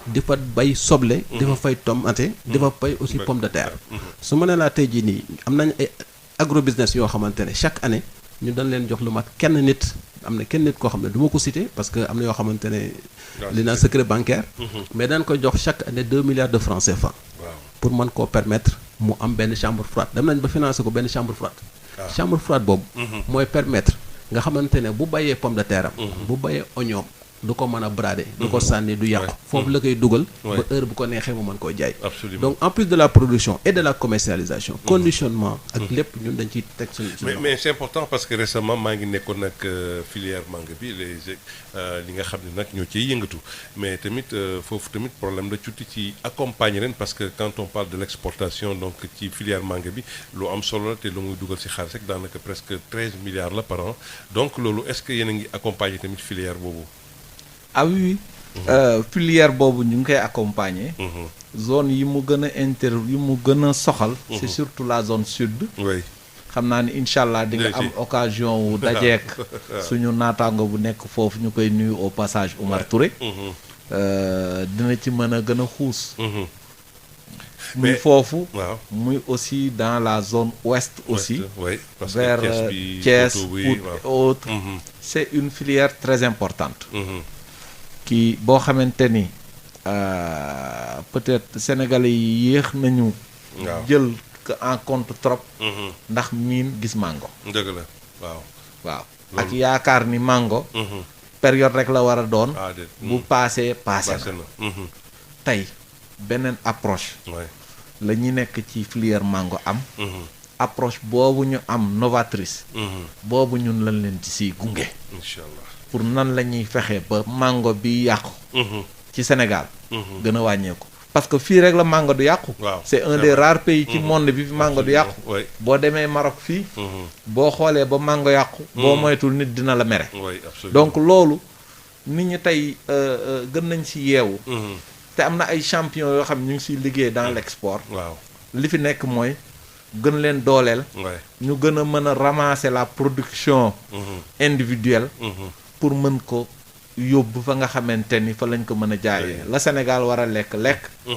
di fa bay soble di fa fay tomate di fa bay aussi pomme de terre su ma ne laa tey jii nii am nañ ay agro-business yoo xamante ne chaque année ñu dañ leen jox lu mat kenn nit am na kenn nit koo xam ne du ma ko citer parce que am na yoo xamante ne li naan secret bancaire mais dañ ko jox chaque année 2 milliards de francs CFA pour mën koo permettre mu am benn chambre froide dem nañ ba financer ko benn chambre froide chambre froide boobu mooy permettre nga xamante ne bu bayee pomme de terre am bu bayee oignon du ko mën a brader du ko sànni du yàqu foofu la koy dugal ba heure bu ko neexee mu mën koo jaay donc en plus de la production et de la commercialisation conditionnement ak lépp ñun dañ ciy teg suñu mais c'est important parce que récemment maa ngi nekkoon nag filière mangue bi li nga xam ne nag ñoo ciy yëngatu mais tamit foofu tamit problème la tuuti ci accompagner leen parce que quand on parle de l'exportation donc ci filière mangue bi lu am solo la te lu muy dugal ci xaalis rek daanaka presque 13 milliards la par an donc loolu est-ce que yéen a ngi accompagner tamit filière boobu. ah oui filière boobu ñu ngi koy accompagner. zone yi mu gën a yi mu gën a soxal. c'est surtout la zone sud. oui xam naa ni incha allah di nga am occasion wu dajeek suñu naataango bu nekk foofu ñu koy nuyu au passage Oumar Touré. dina ci mën a gën a xuus. muy foofu. muy aussi dans la zone ouest aussi. parce que vers Thiès et autres. c'est une filière très importante. kii boo xamante ni peut-être sénégalais yi yéex nañu. jël ko en compte trop. ndax miin gis mango. dëgg la waaw. ak yaakaar ni mango. période rek la war a doon. bu paasee paase na. tey beneen approche. la ñi nekk ci filière mango am. approche boobu ñu am novatrice. boobu ñun lañ leen ci siy gunge. incha allah. pour nan la ñuy fexe ba mango bi yàqu. ci Sénégal. gën a wàññeeku parce que fii rek la mango du yàqu. c'est un des rares pays ci monde bi fi mango du yàqu. boo demee Maroc fii. boo xoolee ba mango yàqu. boo moytul nit dina la mere. donc loolu nit ñi tey gën nañ ci yeewu. te am na ay champions yoo xam ñu ngi ciy liggéey dans l'export. li fi nekk mooy gën leen dooleel. ñu gën a mën a ramasser la production individuelle. pour mën ko yóbbu fa nga xamante ni fa lañ ko mën a jaayee la Sénégal war a lekk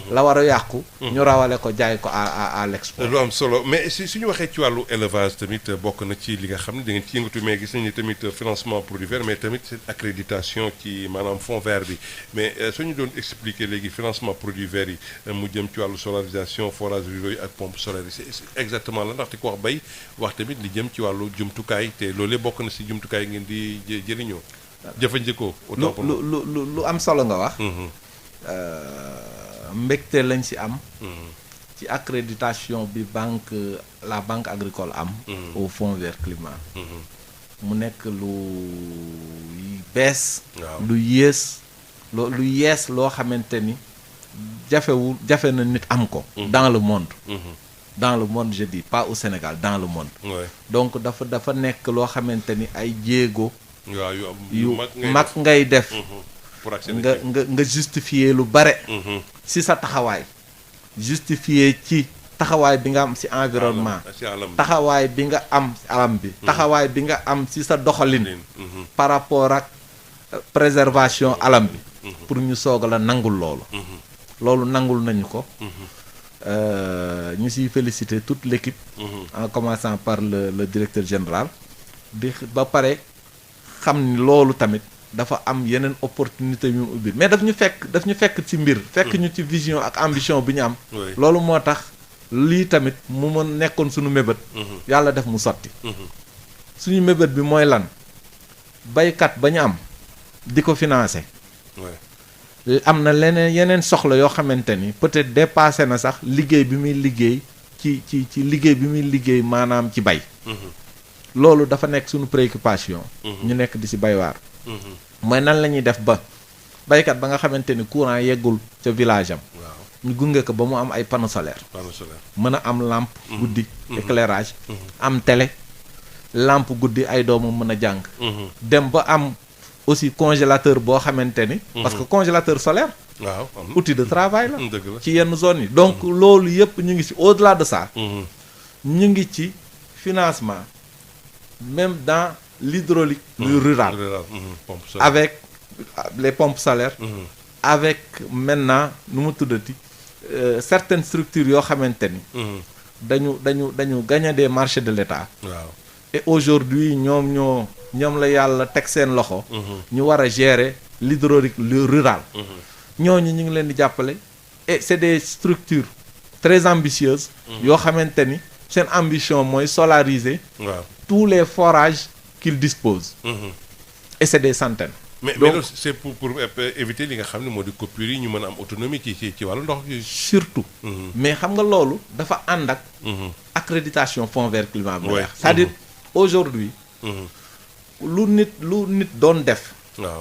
la war a yàqu ñu rawale ko jaay ko à l'export. lu am solo mais suñu waxee ci wàllu élevage tamit bokk na ci li nga xam ne da ngeen ci yëngatu mais gis nañu tamit financement produit vert mais tamit cette accréditation ci maanaam fonds vert bi mais suñu doon expliquer léegi financement produit vert yi mu jëm ci wàllu solarisation forage ruraux yi ak pompe solaire yi c'est exactement la ndaxte ko wax bay wax tamit li jëm ci wàllu jumtukaay te loolu bokk na si jumtukaay ngeen di jëriñoo jëfandikoo. lu am solo nga wax. mbégte lañ ci am. ci accréditation bi la banque agricole am. au fonds vert climat. mu nekk lu bees. lu yees loo xamante ni jafe na nit am ko. dans le monde. dans le monde je dis pas au Sénégal dans le monde. donc dafa nekk loo xamante ni ay jéego. yu mag ngay def. nga justifier lu bare. ci sa taxawaay. justifier ci taxawaay bi nga am ci environnement. taxawaay bi nga am ci alam bi. taxawaay bi nga am ci sa doxalin. par rapport ak préservation alam bi. pour ñu soog la nangul loolu. loolu nangul nañu ko. ñu ciy féliciter toute l'équipe. en commençant par le directeur général. ba pare xam ni loolu tamit dafa am yeneen opportunité yu ubbi mais daf ñu fekk ci mbir. fekk ñu ci vision ak ambition bi ñu am. loolu moo tax lii tamit mu mën nekkoon suñu mébét. yàlla def mu sotti. suñu mébét bi mooy lan baykat ba ñu am di ko financer. am na yeneen soxla yoo xamante ni peut-être dépassé na sax liggéey bi muy liggéey ci liggéey bi muy liggéey maanaam ci bay. loolu dafa nekk suñu préoccupation. ñu nekk di ci baywaar. mooy nan la ñuy def ba baykat ba nga xamante ni courant yeggul ca village am. ñu gunge ko ba mu am ay panneaux solaires. mën a am lampe guddi. éclairage. am télé lampe guddi ay doomam mën a jàng. dem ba am aussi congélateur boo xamante ni. parce que congélateur solaire. outil de travail la. ci yenn zones yi donc loolu yëpp ñu ngi ci au-delà de ça. ñu ngi ci financement. même dans l'hydraulique rural avec les pompes solaires avec maintenant nu mu tuddati certaines structures yoo xamante ni dañu gagner des marchés de l'État et aujourd'hui ñoom la yàlla teg seen loxo ñu war a gérer l'hydraulique rural ñooñu ñu ngi leen di jàppale et c'est des structures très ambitieuses yoo xamante ni seen ambition mooy solariser tous les forages qu'ils disposent. Et c'est des centaines. Mais c'est pour éviter li nga xam ne moo di coupure yi ñu mën a am autonomie ci wàllu ndox yi. surtout. mais xam nga loolu dafa ànd ak. accréditation fonds vert climat bi. c'est-à-dire aujourd'hui lu nit doon def.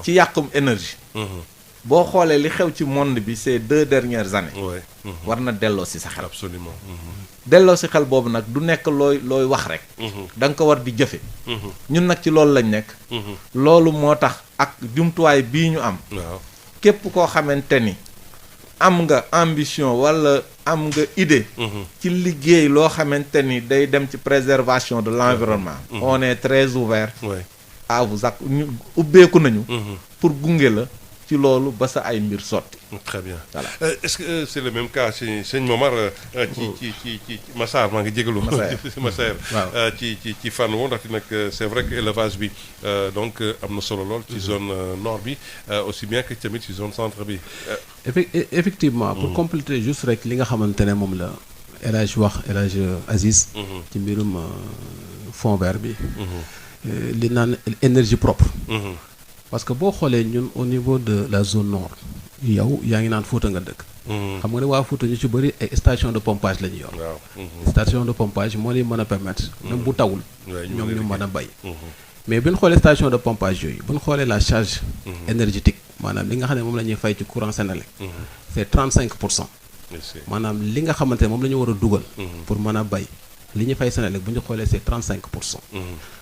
ci yàqum énergie. boo xoolee li xew ci monde bi ces 2 dernières années. war na delloo ci sa xel. absolument. delloo ci xel boobu nag du nekk looy wax rek. da nga ko war di jëfe. ñun nag ci loolu lañ nekk. loolu moo tax ak jumtuwaay bii ñu am. képp koo xamante ni am nga ambition walla am nga idée. ci liggéey loo xamante ni day dem ci préservation de l'environnement. on est très ouvert. à vous ñu ubbeeku nañu. pour gunge la. ci loolu ba sa ay mbir sotti. très bien voilà. Est-ce que c'est le même cas ci sëñ Momar ci Massar maa ngi jégalu. Massar ci fànn woo ndaxte nag c'est vrai que élevage bi donc am na solo lool. ci zone nord bi aussi bien que tamit ci zone centre bi. effectivement pour compléter juste rek li nga xamante ne moom la El Hadj wax El Hadj Aziz. ci mbirum fond vert bi. li naan énergie propre. parce que boo xoolee ñun au niveau de la zone nord yow yaa ngi naan Fouta nga dëkk. xam nga ne waa Fouta ñu ci bëri ay station de pompage la ñu yor. station de pompage moo leen mën a permettre. même bu tawul. ñoom ñu mën a bay. mais bi ñu xoolee station de pompage yooyu bu ñu xoolee la charge. énergétique maanaam li nga xam ne moom la ñuy fay ci courant Senelec. c'est 35%. maanaam li nga xamante ne moom la ñu war a dugal. pour mën a bay. li ñu fay Senelec bu ñu xoolee c'est 35%.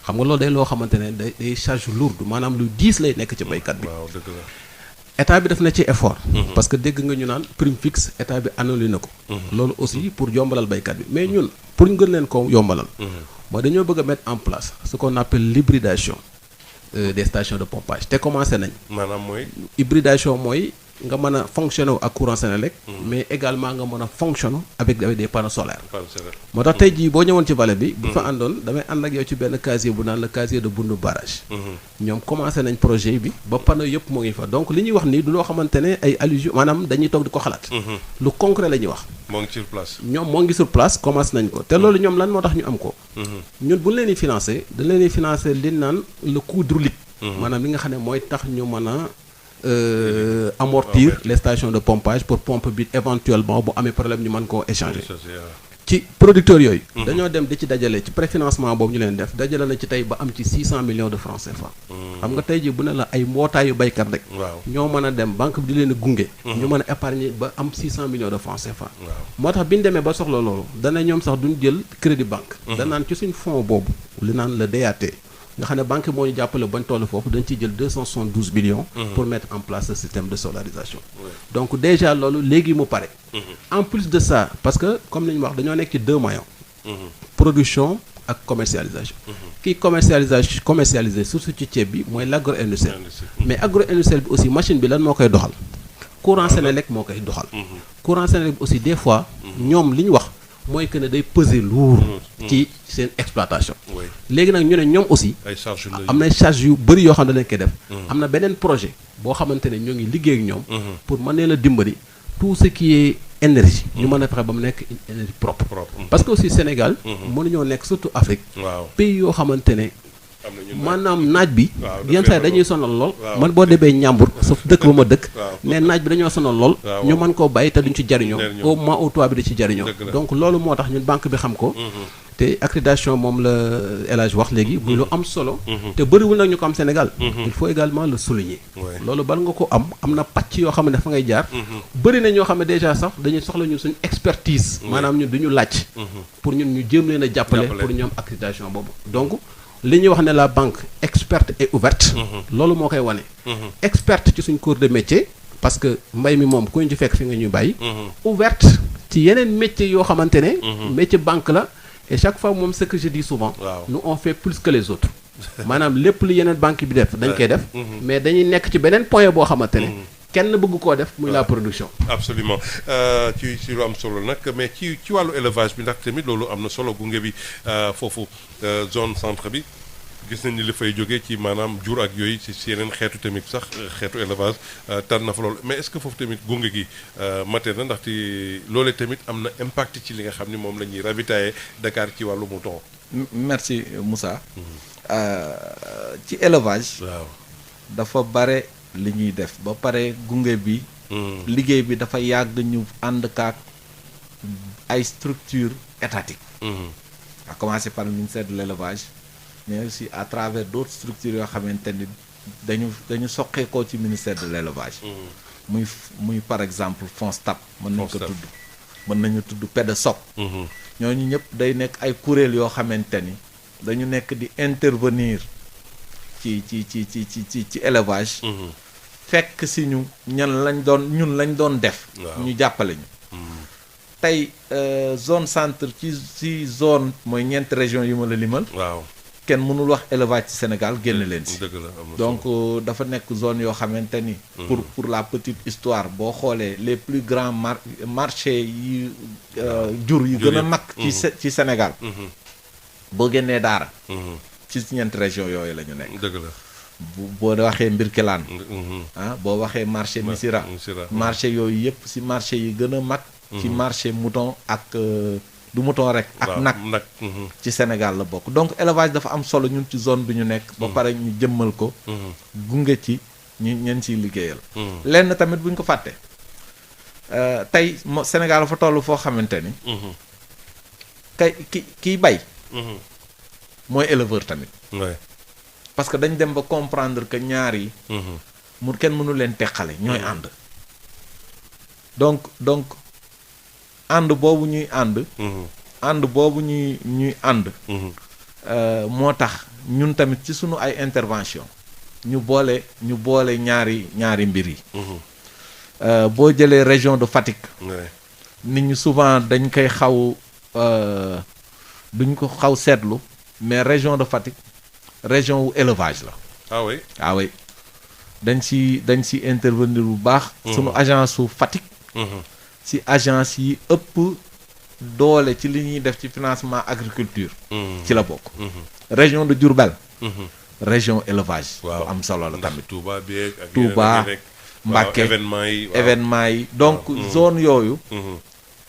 xam nga loolu day loo xamante ne day charge lourde maanaam lu diis lay nekk ci baykat bi. waaw dëgg la. état bi def na ci effort. parce que dégg nga ñu naan prime fixe état bi annulé na ko. loolu aussi pour yombalal baykat bi mais ñun pour ñu gën leen ko yombalal. mooy dañoo bëgg a mettre en place ce qu'on appelle l'hybridation des stations de pompage te commencé nañ. maanaam mooy. hybridation mooy nga mën a fonctionner ak courant Senelec. mais également nga mën a fonctionner avec des panneaux solaires. moo tax tey jii boo ñëwoon ci vallée bi. bu fa àndoon damay ànd ak yow ci benn casier bu naan le casier de Bundu barrage. ñoom commencé nañ projet bi ba panneau yëpp moo ngi fa donc li ñuy wax nii du loo xamante ne ay allusion maanaam dañuy toog di ko xalaat. lu concret la ñuy wax. moo ngi sur place. ñoom moo ngi sur place commencé nañ ko te loolu ñoom lan moo tax ñu am ko. ñun bu ñu leen di financé dañ leen di financé li naan le coût hydraulique. maanaam li nga xam ne mooy tax ñu mën a. Amortir les stations de pompage pour pompe bi éventuellement bu amee problème ñu mën koo échanger ci producteurs yooyu dañoo dem di ci dajale ci préfinancement boobu ñu leen def dajale na ci tey ba am ci 600 millions de francs CFA xam nga tey ji bu ne la ay mbootaayu baykat rek ñoo mën a dem banque bi di leen gunge ñu mën a épargner ba am 600 millions de francs CFA moo tax bi ñu demee ba soxla loolu dana ñoom sax duñ jël crédit banque danaan ci suñ fonds boobu li naan le DAT nga xam ne banque moo ñu jàppale bañ toll foofu dañ ciy jël 272 millions pour mettre en place ce système de solarisation donc déjà loolu léegi mu pare en plus de ça parce que comme li ñu wax dañoo nekk ci deux maillons production ak commercialisation kii commercialisé surtout ci ceeb bi mooy l'agro industriel mais agro industriel bi aussi machine bi lan moo koy doxal courant Senelec moo koy doxal courant Senelec bi aussi des fois ñoom li ñu wax mooy que ne day peser lourd ci seen exploitation léegi nag ñu ne ñoom aussi am na charge yu bëri yoo xam ne dañ koy def am na beneen projet boo xamante ne ñoo ngi liggéey ak ñoom pour mën leen a dimbali tout ce qui est énergie ñu mën a fexe ba mu nekk une énergie propre parce que aussi Sénégal mënuñoo nekk surtout Afrique pays yoo xamante ne maanaam naaj bi yenn saa dañuy sonal lool man boo demee ñàmbur sa dëkk ba ma dëkk ne naaj bi dañoo sonal lool ñu mën koo bàyyi te duñ ci jariñoo au moins au toit bi di ci jariñoo donc loolu moo tax ñun banque bi xam ko te accréditation moom la El Hadj wax léegi muy lu am solo te bëriwul nag ñu ko am Sénégal il faut également le souligner loolu bal nga ko am na pàcc yoo xam ne dafa ngay jaar bëri na ñoo xam ne déjà sax dañuy soxla ñun suñu expertise maanaam ñun duñu laaj pour ñun ñu jéem leen a jàppale pour ñoom accréditation boobu donc li ñuy wax ne la banque experte et ouverte loolu moo koy wane experte ci suñ cours de métier parce que mbay mi moom ku ñu ci fekk fi nga ñuy bàyyi ouverte ci yeneen métier yoo xamante ne métier banque la et chaque fois moom ce que je dis souvent nous on fait plus que les autres maanaam lépp lu yeneen banque bi def dañ koy def mais dañuy nekk ci beneen point boo xamante ne kenn bëgg koo def muy la production absolument ci lu am solo nag mais ci wàllu élevage bi ndax tamit loolu am na solo gunge bi foofu zone centre bi gis nañ ni li fay jógee ci maanaam jur ak yooyu ci yeneen xeetu tamit sax xeetu élevage tar na fa loolu mais est-ce que foofu tamit gunge gi mate na ndaxte loolee tamit am na impact ci li nga xam ni moom la ñuy ravitailler Dakar ci wàllu mouton. merci Moussa. ci élevage. waaw dafa bare li ñuy def ba pare gunge bi. liggéey bi dafa yàgg ñu ànd kaak ay structures étatiques. à commencer par le ministère de l'élevage. mais aussi à travers d'autres structures yoo xamante ni dañu soqeekoo ci ministère de l'élevage muy par exemple FONSTAB mën nañu ko tudd mën nañu tudd PEDESOC ñooñu ñëpp day nekk ay kuréel yoo xamante ni dañu nekk di intervenir ci élevage fekk si ñu ñun lañ doon def ñu jàppale ñu tey zone centre ci zone mooy ñeenti région yi ma la limal waaw kenn mënul wax élevage ci Sénégal génn leen si dëgg la donc dafa nekk zone yoo xamante ni pour la petite histoire boo xoolee les plus grands marchés yi jur yu gën a mag ci Sénégal boo génnee Daara ci ñeenti région yooyu la ñu nekk dëgg la boo waxee Mbirkelane boo waxee marché Missira marché yooyu yëpp si marché yi gën a mag ci marché mouton ak du mouton rek ak nag ci Sénégal la bokk donc élevage dafa am solo ñun ci zone bi ñu nekk ba pare ñu jëmmal ko gunge ci ñeen ciy liggéeyal lenn tamit bu ñu ko fàtte tey Sénégal dafa toll foo xamante ni kiy bay mooy éleveur tamit parce que dañ dem ba comprendre que ñaar yi mu kenn mënu leen teqale ñooy ànd donc ànd boobu ñuy ànd boobu ñuy ànd moo tax ñun tamit ci sunu ay intervention ñu boole ñaari mbir yi boo jëlee région de Fatick nit ñi souvent dañ koy duñ ko xaw seetlu mais région de Fatick région wu élevage la ah oui ah oui dañ si intervenir bu baax. sunu agence su Fatick. si agence yi ëpp doole ci li ñuy def ci financement agriculture. ci la bokk. région de Diourbel. région élevage. waaw bu am solo la tamit. Touba beeg ak Touba Mbacké événement yi donc zone yooyu.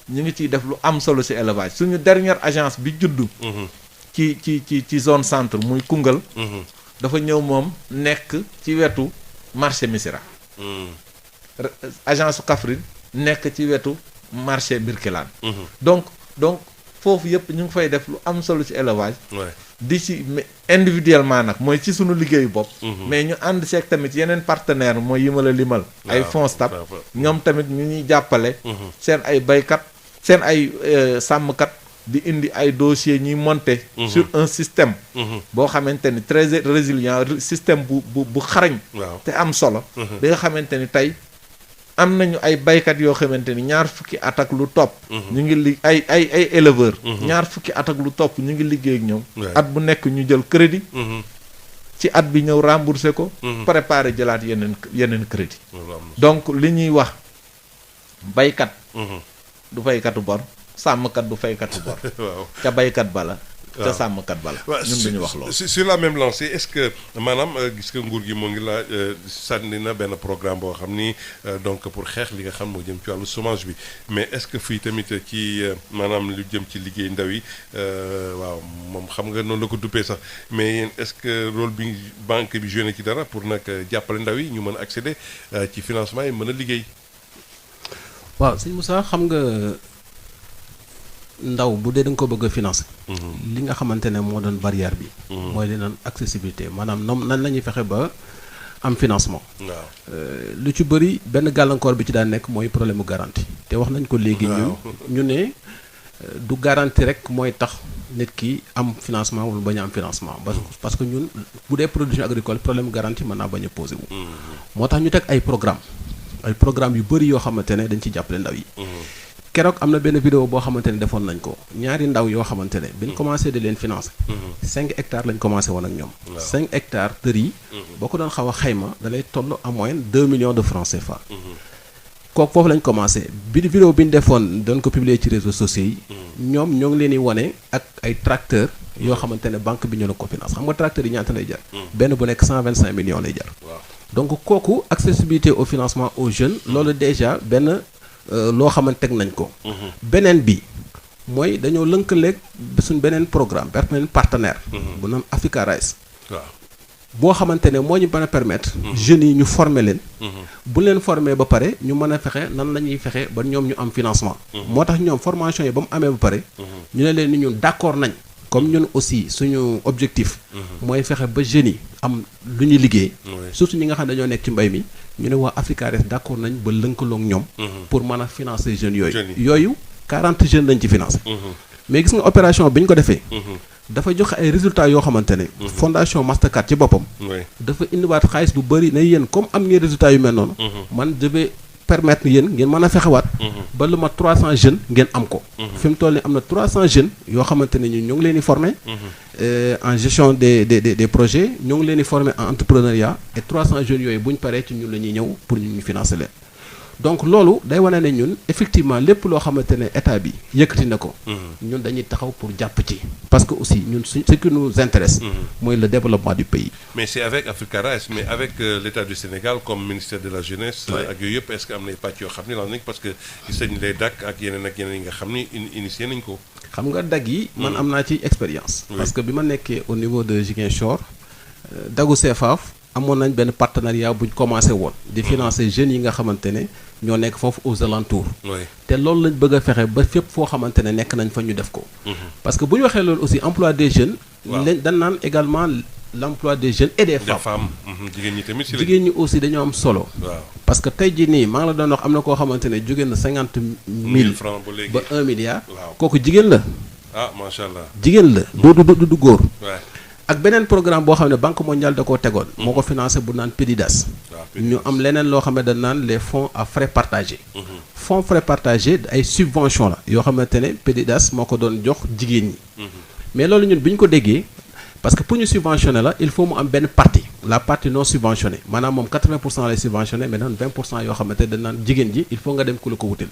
ñu ngi ciy def lu am solo ci élevage suñu dernière agence bi juddu. ci zone centre muy Koungheul. dafa ñëw moom nekk ci wetu marché Missirah. agence su Kaffrine nekk ci wetu marché Birkelane. donc foofu yëpp ñu ngi fay def lu am solo ci élevage. di ci individuellement nag mooy ci suñu liggéeyu bopp. mais ñu ànd seeg tamit yeneen partenaire mooy yi ma la limal. ay FONSTAB ñoom tamit ñu ñuy jàppale. seen ay baykat seen ay sàmmkat di indi ay dossiers ñuy monter. sur un système. boo xamante ni très résilient système bu xarañ. te am solo. bi nga xamante ni tey am nañu ay baykat yoo xamante ni ñaar fukki at ak lu topp. ñu ngi ay éleveurs. ñaar fukki at ak lu topp ñu ngi liggéey ak ñoom. at bu nekk ñu jël crédit. ci at bi ñëw remboursé ko. préparer jëlaat yeneen crédit. donc li ñuy wax baykat. du faykatu bor sàmmkat du faykatu bor. waaw ca baykat bala. ca sàmmkat bala. ñun duñu wax loolu. sur la même lancée est-ce que maanaam gis nga nguur gi moo ngi laa sànni na benn programme boo xam ni donc pour xeex li nga xam moo jëm ci wàllu chômage bi mais est-ce que fii tamit ci maanaam lu jëm ci liggéey ndaw yi waaw moom xam nga noonu la ko duppee sax mais yéen est-ce que rôle bi banque bi joué na ci dara pour nag jàppale ndaw yi ñu mën a accéder ci financement yi mën a liggéey. waaw sëñ Moussa xam nga ndaw bu dee da nga ko bëgg a financer. li nga xamante ne moo doon barrière bi. mooy li naan accessibilité maanaam nan la ñuy fexe ba am financement. waaw lu ci bëri benn gàllankoor bi ci daan nekk mooy problème mu garantie te wax nañ ko léegi. ñu ne du garantie rek mooy tax nit ki am financement wala bañ a am financement. parce que ñun bu dee production agricole problème garantie mën naa bañ a posé wu. moo tax ñu teg ay programme yu bëri yoo xamante ne dañ ci jàppale ndaw yi. keroog am na benn vidéo boo xamante ne defoon nañ ko ñaari ndaw yoo xamante ne bi ñu commencé di leen financer. 5 hectares lañ commencé woon ak ñoom. 5 hectares tër yi. boo ko doon xaw a xayma da lay toll en moyenne 2 millions de francs CFA. kooku foofu lañ commencé vidéo bi ñu defoon doon ko publier ci réseaux sociaux yi. ñoom ñoo ngi leen di wane ak ay tracteurs yoo xamante ne banque bi ñoo la ko finance xam nga tracteurs yi ñaata lay jar. benn bu nekk 125 millions lay jar. donc kooku accessibilité au financement aux jeunes loolu déjà benn. loo xamante teg nañ ko. beneen bi mooy dañoo lënkaleeg suñ beneen programme beneen partenaire. bu naan Africa Rice. waaw boo xamante ne moo ñu mën a permettre. jeunes yi ñu former leen. bu leen former ba pare ñu mën a fexe nan la ñuy fexe ba ñoom ñu am financement. moo tax ñoom formation yi ba mu amee ba pare. ñu ne leen ni ñun d'accord nañ. comme ñun aussi suñu objectif. mooy fexe ba jeunes yi am lu ñuy liggéey. surtout ñi nga xam ne dañoo nekk ci mbay mi. ñu ne waa Africa Rice d'accord nañ ba lëkkaloo ak ñoom. pour mën a financer jeunes yooyu 40 jeunes lañ ci financer. mais gis nga opération bi ñu ko defee. dafa joxe ay résultats yoo xamante ne. fondation Mastercard ci boppam. dafa indiwaat xaalis bu bëri ne yéen comme am ngeen résultats yu mel noonu. man je vais permettre yéen ngeen mën a fexewaat. ba lu ma 300 jeunes ngeen am ko. fi mu toll nii am na 300 jeunes yoo xamante ne ñu ngi leen di former. en gestion des projets ñu ngi leen di former en entrepreneuriat et 300 jeunes yooyu bu ñu paree ci ñun la ñuy ñëw pour ñu financer leen. donc loolu day wane ne ñun effectivement lépp loo xamante ne état bi yëkkati na ko. ñun dañuy taxaw pour jàpp ci. parce que aussi ñun ce qui nous intéresse. mooy le développement du pays. mais c'est avec Africa Rice mais avec l'État du Sénégal comme ministère de la jeunesse. ak yooyu yëpp est-ce que am na pàcc yoo xam ne lan nañ parce que gis nañ lay DAC ak yeneen yi nga xam ni initié nañ ko. xam nga DAC yi. man am naa ci expérience. parce que bi ma nekkee au niveau de Ziguinchor DACu CFAF. amoon nañ benn partenariat buñ commencé woon di financer jeunes yi nga xamante ne ñoo nekk foofu aux alentours. te loolu lañ bëgg a fexe ba fépp foo xamante ne nekk nañ fa ñu def ko. parce que bu ñu waxee loolu aussi emploi des jeunes. lañ dañ naan également l'emploi des jeunes et des femmes. jigéen ñi tamit jigéen ñi aussi dañoo am solo. parce que tey jii nii maa ngi la doon wax am na koo xamante ne jóge na 50 000 francs ba 1 milliard. kooku jigéen la. ah macha allah jigéen la du góor. ak beneen programme boo xam ne banque mondiale da koo tegoon. moo ko financé bu naan PDIDAS. ñu am leneen loo xam ne dañ naan les fonds à frais partagés. fonds frais partagés ay subventions la yoo xamante ne PDIDAS moo ko doon jox jigéen ñi. mais loolu ñun bi ñu ko déggee parce que pour ñu subventionner la il faut mu am benn partie la partie non subventionnée maanaam moom 80% lay subventionné mais naan 20% yoo xamante dañ naan jigéen ji il faut nga dem ku la ko wutil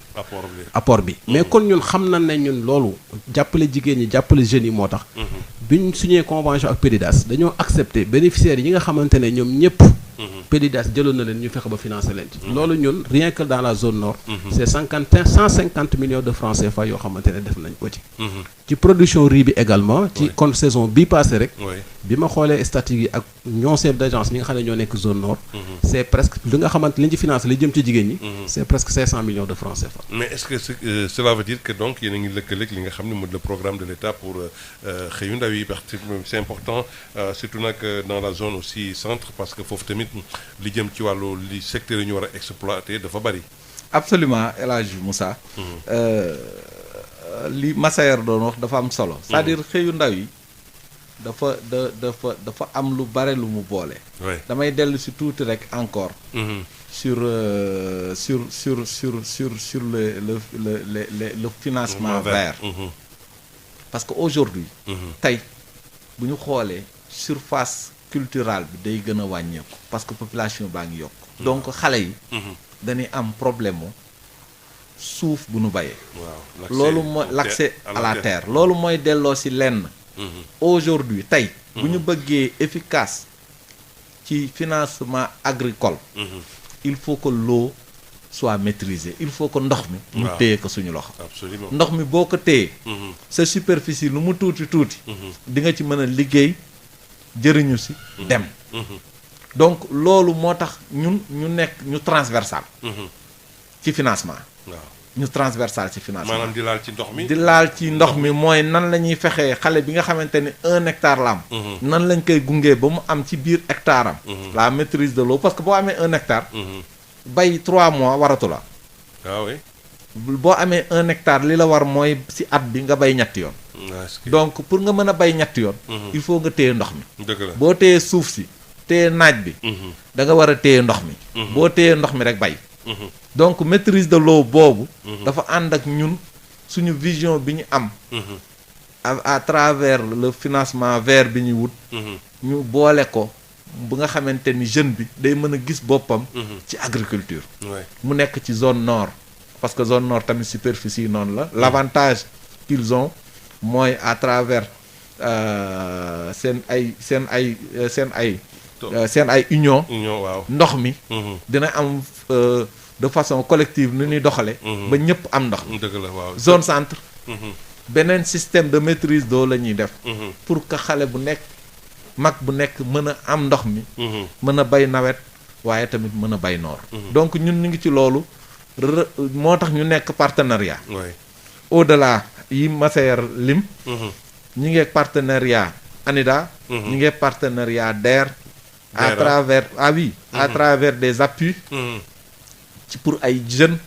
apport bi mais kon ñun xam nañ ne ñun loolu jàppale jigéen ñi jàppale jeunes yi moo tax biñ signé convention ak PDIDAS dañoo accepté bénéficiaires yi nga xamante ne ñoom ñëpp PDIDAS jëloon na leen ñu fexe ba financer leen ci loolu ñun rien que dans la zone nord c'est 150 millions de francs CFA yoo xamante ne def nañ ko ci production riz bi également ci kon saison bii passé rek bi ma xoolee statistiques yi ak ñoo chef d'agence ñi nga xam ne ñoo nekk zone nord c'est presque li nga xamante li ñu ci financé li jëm ci jigéen ñi c'est presque 500 millions de francs CFA. mais est-ce que cela veut dire que donc yéen a ngi lëkkaleeg li nga xam ne mooy le programme de l'État pour xëyu ndaw yi parce que c'est important surtout nag dans la zone aussi centre parce que foofu tamit li jëm ci wàllu li secteur yi ñu war a exploiter dafa bari. absolument El Hadj Moussa. li Massaer doon wax dafa am solo. c'est-à-dire xëyu ndaw yi dafa am lu bare lu mu boole. damay dellu si tuuti rek encore. sur le financement vert. parce que aujourd'hui tey bu ñu xoolee surface culturelle bi day gën a wàññeeku parce que population baa ngi yokk. donc xale yi. dañuy am problème mu suuf bu nu bayee. loolu mooy l'accès à la terre loolu mooy delloo si lenn. aujourd'hui tey bu ñu bëggee efficace ci financement agricole. il faut que l'eau soit maîtrisée il faut que ndox mi. ñu téye ko suñu loxo. absolument ndox mi boo ko téye. sa superficie lu mu tuuti tuuti. di nga ci mën a liggéey jëriñu si dem. donc loolu moo tax ñun ñu nekk ñu transversal. ci financement. ñu transversal ci financement. maanaam di laal ci ndox mi. di laal ci ndox mi mooy nan la ñuy fexee xale bi nga xamante ni 1 hectare la am. nan lañ koy gungee ba mu am ci biir hectare am. la maîtrise de l'eau parce que boo amee 1 hectare. bay 3 mois waratu la. ah oui. boo amee 1 hectare li la war mooy ci at bi nga bay ñetti yoon. donc pour nga mën a bay ñetti yoon. il faut nga téye ndox mi. dëgg la boo téyee suuf si téye naaj bi. da nga war a téye ndox mi. boo téyee ndox mi rek bay. donc maîtrise de l'eau boobu. dafa ànd ak ñun suñu vision bi ñu am. à travers le financement vert bi ñuy wut. ñu boole ko bu nga xamante ni jeune bi day mën a gis boppam. ci agriculture. mu nekk ci zone nord. parce que zone nord tamit superficie noonu la. l'avantage qu'ils ont mooy à travers seen ay union. waaw ndox mi. dina am. de façon collective ni ñuy doxale ba ñëpp am ndox. dëgg la waaw zone centre. beneen système de maîtrise d'eau la ñuy def. pour que xale bu nekk mag bu nekk mën a am ndox mi. mën a bay nawet waaye tamit mën a bay noor. donc ñun ñu ngi ci loolu moo tax ñu nekk partenariat. au-delà yi Massaer lim. ñu ngi partenariat ANIDA. ñu ngi partenariat DER. à travers à travers des appuis. ci pour ay jeunes.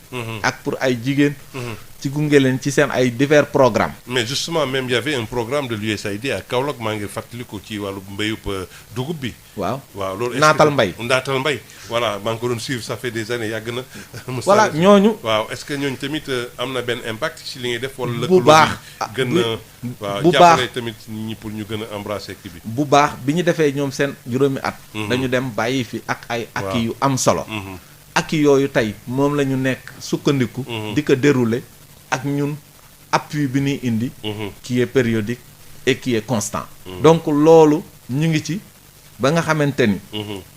ak pour ay jigéen. ci gunge leen ci seen ay divers programmes. mais justement même y avait un programme de l'USAID à Kaolack maa ngi fàttaliku ci wàllu mbéyub dugub bi. waaw loolu. naatal mbay voilà maa ngi ko doon suivre ça fait des années yàgg na. voilà ñooñu. waaw est-ce que ñooñu tamit am na benn impact ci li ngay def. wala bu baax gën a. waaw bu baax jàppale tamit nit ñi pour ñu gën a embrasser kii bi. bu baax bi ñu defee ñoom seen juróomi at. dañu dem bàyyi fi ak ay acquis yu am solo. acquis yooyu tey moom la ñu nekk sukkandiku. di ko dérouler ak ñun appui bi ñuy indi. qui est périodique et qui est constant. donc loolu ñu ngi ci ba nga xamante ni.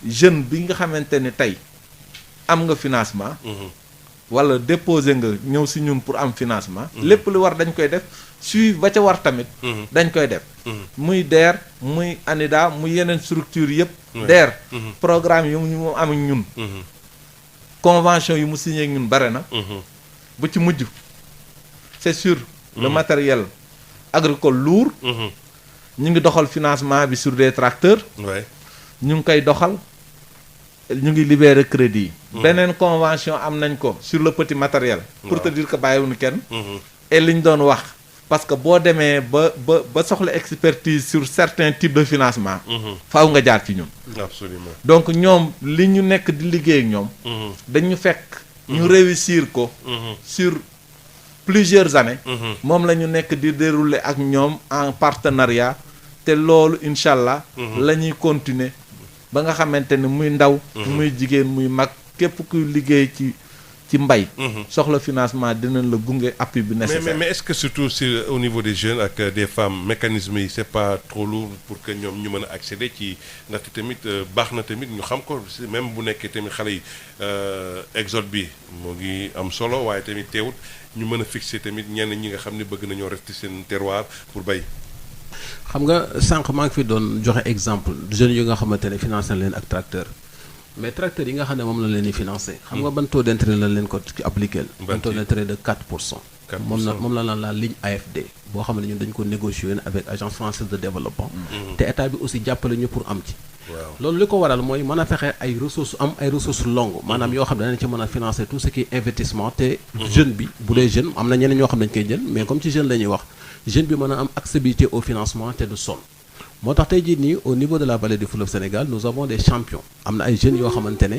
jeune bi nga xamante ni tey am nga financement. wala déposer nga ñëw si ñun pour am financement. lépp lu war dañ koy def suivi ba ca war tamit. dañ koy def. muy DER muy ANIDA muy yeneen structure yëpp. DER programme yu mu am ak ñun. convention yu mu signé ak ñun bare na. bu ci mujj c'est sur le matériel agricole lourd. ñu ngi doxal financement bi sur des tracteurs. ñu ngi koy doxal ñu ngi libérer crédit yi. beneen convention am nañ ko sur le petit matériel. pour te dire que bàyyiwuñu kenn. et li ñu doon wax parce que boo demee ba soxla expertise sur certains types de financement. faaw nga jaar ci ñun. absolument donc ñoom li ñu nekk di liggéey ak ñoom. dañu fekk. ñu réussir ko. sur plusieurs années. moom la ñu nekk di dérouler ak ñoom en partenariat te loolu incha allah la ñuy continuer ba nga xamante ne muy ndaw muy jigéen muy mag képp kuy liggéey ci mbay soxla financement dinañ la gunge appui bi nécessaire. mais est-ce que surtout au niveau des jeunes ak des femmes mécanisme yi c'est pas trop lourd pour que ñoom ñu mën a accéder ci ndaxte tamit baax na tamit ñu xam ko même bu nekkee tamit xale yi exode bi moo ngi am solo waaye tamit teewut ñu mën a fixer tamit ñenn ñi nga xam ne bëgg nañoo rester seen terroir pour bay. xam nga sànq maa ngi fi doon joxe exemple jeunes yi nga xamante ne financé na leen ak tracteur mais tracteurs yi nga xam ne moom la leen di financé. xam nga ban taux d'intérêt la leen ko ci appliqué. ban taux d'intérêt de 4%. moom la la ligne AFD boo xam ne ñun dañu ko négocier avec agence française de développement. te état bi aussi jàppale ñu pour am ci. loolu li ko waral mooy mën a fexe ay ressources longues maanaam yoo xam ne danañ ci mën a financer tout ce qui est investissement te jeune bi bu dee jeune am na ñeneen ñoo xam ne dañu koy jël mais comme ci jeune la ñuy wax jeune bi mën a am accessibilité au financement te du sonn. moo tax tey jii nii au niveau de la vallée du fleuve Sénégal nous avons des champions am na ay jeunes yoo xamante ne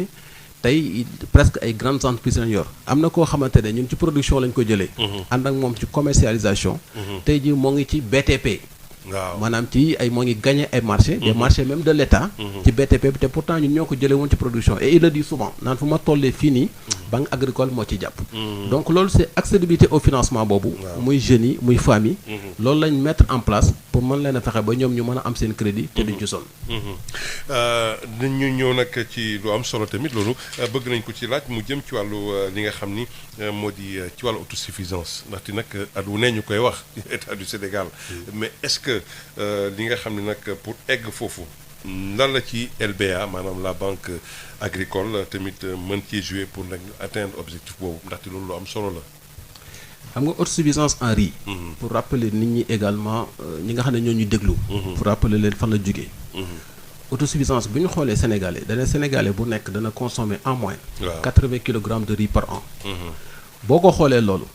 tey presque ay grandes entreprises lañ yor am na koo xamante ne ñun ci production lañ ko jëlee. ànd ak moom ci commercialisation. tey jii moo ngi ci BTP. waaw maanaam ci ay moo ngi gagné ay marchés. des marchés même de l'État. ci BTP bi te pourtant ñun ñoo ko jëlee woon ci production et il le dit souvent naan fu ma tollee fii nii. banque agricole moo ci jàpp. donc loolu c'est accessibilité au financement boobu. muy jeunes yi muy femmes yi. loolu lañ mettre en place pour mën leen a fexe ba ñoom ñu mën a am seen crédit te duñ ci sonn. dañu ñëw nag ci lu am solo tamit loolu bëgg nañ ko ci laaj mu jëm ci wàllu li nga xam ni moo di ci wàllu autosuffisance ndaxte nag at wu ne ñu koy wax état du Sénégal mais est-ce que li nga xam ne nag pour egg foofu lan la ci LBA maanaam la banque agricole tamit mën cee jouer pour nag atteindre objectif boobu ndaxte loolu lu am solo la. xam nga autosuffisance en riz. pour rappeler nit ñi également ñi nga xam ne ñoo ñu déglu. pour rappeler leen fan la jógee. autosuffisance bu ñu xoolee Sénégalais dana Sénégalais bu nekk dana consommer en moyenne. 80 kilogrammes de riz par an. boo ko xoolee loolu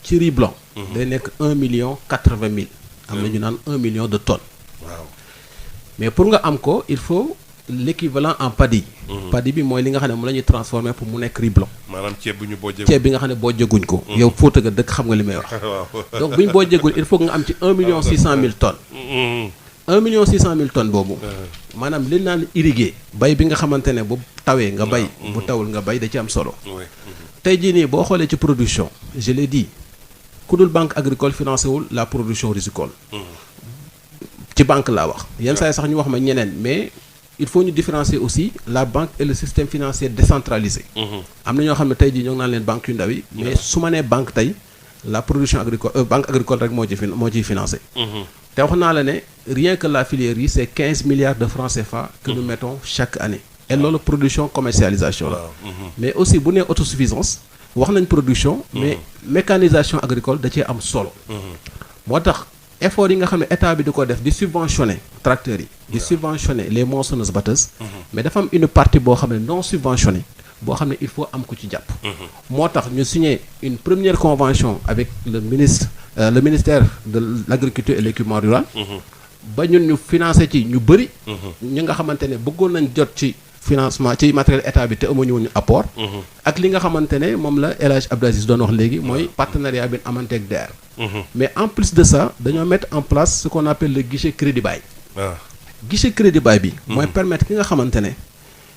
ci riz blanc. day nekk 1,80,000. am na ñu naan 1 million de tonnes. waaw mais pour nga am ko il faut l'équivalent en paddy. paddy bi mooy li nga xam ne moom la ñuy transformer pour mu nekk riz blanc. maanaam ceeb bu ñu bojjee. ceeb bi nga xam ne bojjaguñ ko. yow Fouta nga dëkk xam nga li may wax. donc bu ñu bojjagul il faut que nga am ci 1,600,000 tonnes. 1,600,000 tonnes boobu. maanaam li naan irrigué. bay bi nga xamante ne bu tawee nga bay. bu tawul nga bay da ci am solo. tey jii nii boo xoolee ci production je l'ai dit ku dul banque agricole financé wul la production risicole. ci banque laa wax yenn saa yi sax ñu wax ma ñeneen mais il faut ñu différencier aussi la banque et le système financier décentralisé. am na ñoo xam ne tey jii ñoo ngi naan leen banque yu ndaw yi. mais su ma nee banque tey la production agricole banque agricole rek moo ciy financé. te wax naa la ne rien que la filière yi c'est 15 milliards de francs CFA que nous mettons chaque année. et loolu production commercialisation la. mais aussi bu nee autosuffisance wax nañ production. mais mécanisation agricole da cee am solo. moo tax effort yi nga xam ne état bi di ko def di subventionner tracteurs yi. di subventionner les moissonneuses batteuses. mais dafa am une partie boo xam ne non subventionnée boo xam ne il faut am ku ci jàpp. moo tax ñu signé une première convention avec le ministère de l'agriculture et l'équipement rural. ba ñun ñu financé ci ñu bëri. ñi nga xamante ne bëggoon nañ jot ci financement ci matériel état bi te amuñu woon apport. ak li nga xamante ne moom la El Hadj Abdou Aziz doon wax léegi mooy partenariat bi amante ak DER. mais en plus de ça dañoo mettre en place ce qu'on appelle le guichet crédit bail. guichet crédit bail bi. mooy permettre ki nga xamante ne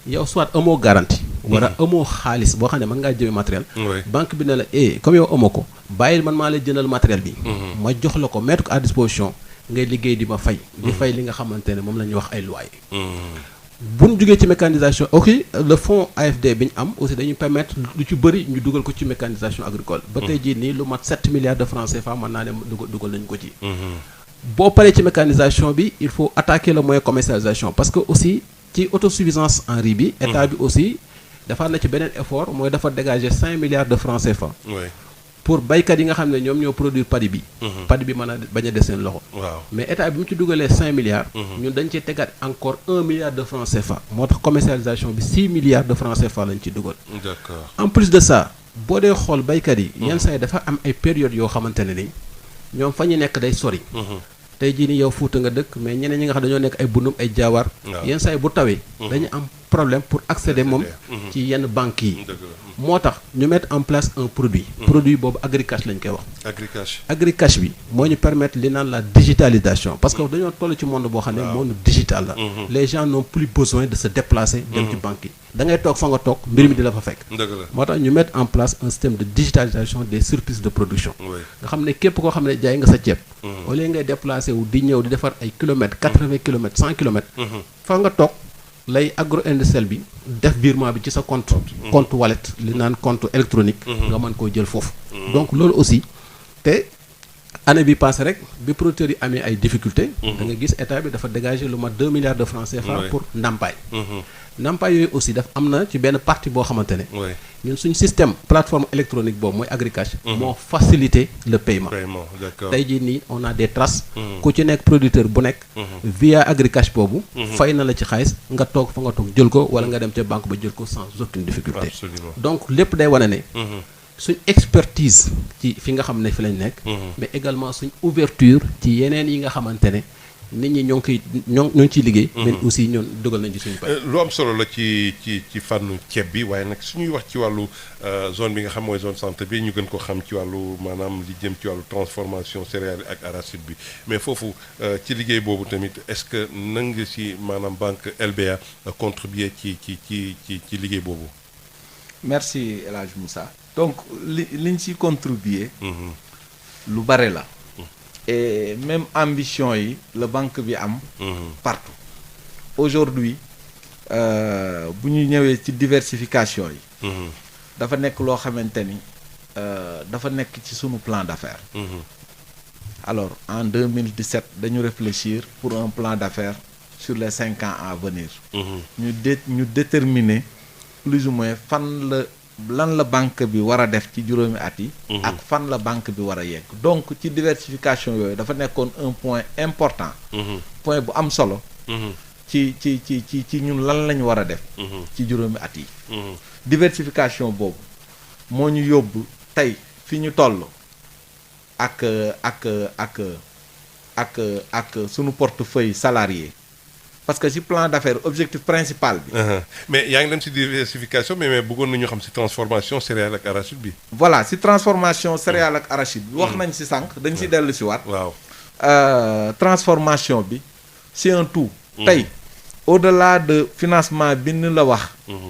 yow soit amoo garantie. wala amoo xaalis boo xam ne mën ngaa jëmee matériel. banque bi ne la comme yow amoo ko bàyyil man maa lay jëndal matériel bi. ma jox la ko mettre ko à disposition ngay liggéey di ma fay. di fay li nga xamante ne moom la ñuy wax ay loyer. bu ñu jógee ci mécanisation ok le fonds AFD bi ñu am aussi dañuy permettre lu ci bëri ñu dugal ko ci mécanisation agricole. ba tey jii nii lu mat 7 milliards de francs CFA mën naa ne dugal nañu ko ci. boo paree ci mécanisation bi il faut attaquer le moyen commercialisation parce que aussi ci autosuffisance en riz bi. état bi aussi dafa na ci beneen effort mooy dafa dégager 5 milliards de francs CFA. pour baykat yi nga xam ne ñoom ñoo produire paddy bi. paddy bi mën a bañ a des seen loxo. mais état bi mu ci dugalee 5 milliards. ñun dañ cee tegaat encore 1 milliard de francs CFA. moo tax commercialisation bi 6 milliards de francs CFA lañ ci dugal. d'accord en plus de ça boo dee xool baykat yi. yenn saa yi dafa am ay périodes yoo xamante ne ni ñoom fa ñu nekk day sori. tey jii nii yow Fuuta nga dëkk mais ñeneen ñi nga xam dañoo nekk ay Bundum ay Jaawaar. yenn saa yi bu tawee. dañu am problème pour accéder moom. ci yenn banques yi. moo tax ñu mettre en place un produit. produit boobu agricash lañ koy wax. agricash bi moo ñu permettre li naan la digitalisation parce que dañoo toll ci monde boo xam ne monde digital la. les gens n'ont plus besoin de se déplacer. dem ci banque yi da ngay toog fa nga toog mbir mi di la fa fekk. moo tax ñu mettre en place un système de digitalisation des surplus de production. nga xam ne képp koo xam ne jaay nga sa ceeb. au lieu ngay déplacer wu di ñëw di defar ay kilomètres 80 kilomètres 100 kilomètres. fa nga toog lay agro industriel bi def virement bi ci sa compte wallet li naan compte électronique. nga mën koo jël foofu. donc loolu aussi te année bi passé rek bi producteurs yi amee ay difficultés. da nga gis état bi dafa dégager lu mat 2 milliards de francs CFA pour ndàmpaay. ndàmpaay yooyu aussi daf am na ci benn partie boo xamante ne. ñun suñu système plateforme électronique boobu mooy agricash. moo faciliter le paiement. tey jii nii on a des traces. ku ci nekk producteur bu nekk. via agricash boobu. fay na la ci xaalis nga toog fa nga toog jël ko wala nga dem ca banque ba jël ko sans aucune difficulté. donc lépp day wane ne. suñ expertise ci fi nga xam ne fi lañ nekk. mais également suñ ouverture ci yeneen yi nga xamante ne nit ñi ñoo ngi ciy liggéey. mais aussi ñoon dugal nañ ci suñu pay. lu am solo la ci fànnu ceeb bi waaye nag suñuy wax ci wàllu zone bi nga xam mooy zone centre bi ñu gën ko xam ci wàllu maanaam li jëm ci wàllu transformation céréales ak arachide bi mais foofu ci liggéey boobu tamit est-ce que nan nga si maanaam banque LBA contribuer ci liggéey boobu. merci El Hadj Moussa. donc liñ ci contribuer. lu bare la. et même ambition yi la banque bi am. partout aujourd'hui bu ñu ñëwee ci diversification yi. dafa nekk loo xamante ni dafa nekk ci sunu plan d'affaires. alors en 2017 dañu réfléchir pour un plan d'affaires sur les 5 ans à venir. ñu déterminer plus ou moins lan la banque bi war a def ci juróomi at yi. ak fan la banque bi war a yegg. donc ci diversification yooyu dafa nekkoon un point important. point bu am solo. ci ñun lan lañu war a def. ci juróomi at yi. diversification boobu moo ñu yóbbu tey fi ñu toll ak sunu portefeuille salarié. parce que ci plan d'affaires objectif principal bi. mais yaa ngi dem ci diversification mais bëggoon nañu xam ci transformation céréales ak arachide bi. voilà ci transformation céréales ak arachide bi. wax nañ ci sànq dañ ci dellu ci waat. waaw transformation bi c'est un tout. tey au-delà de financement bi ñu la wax.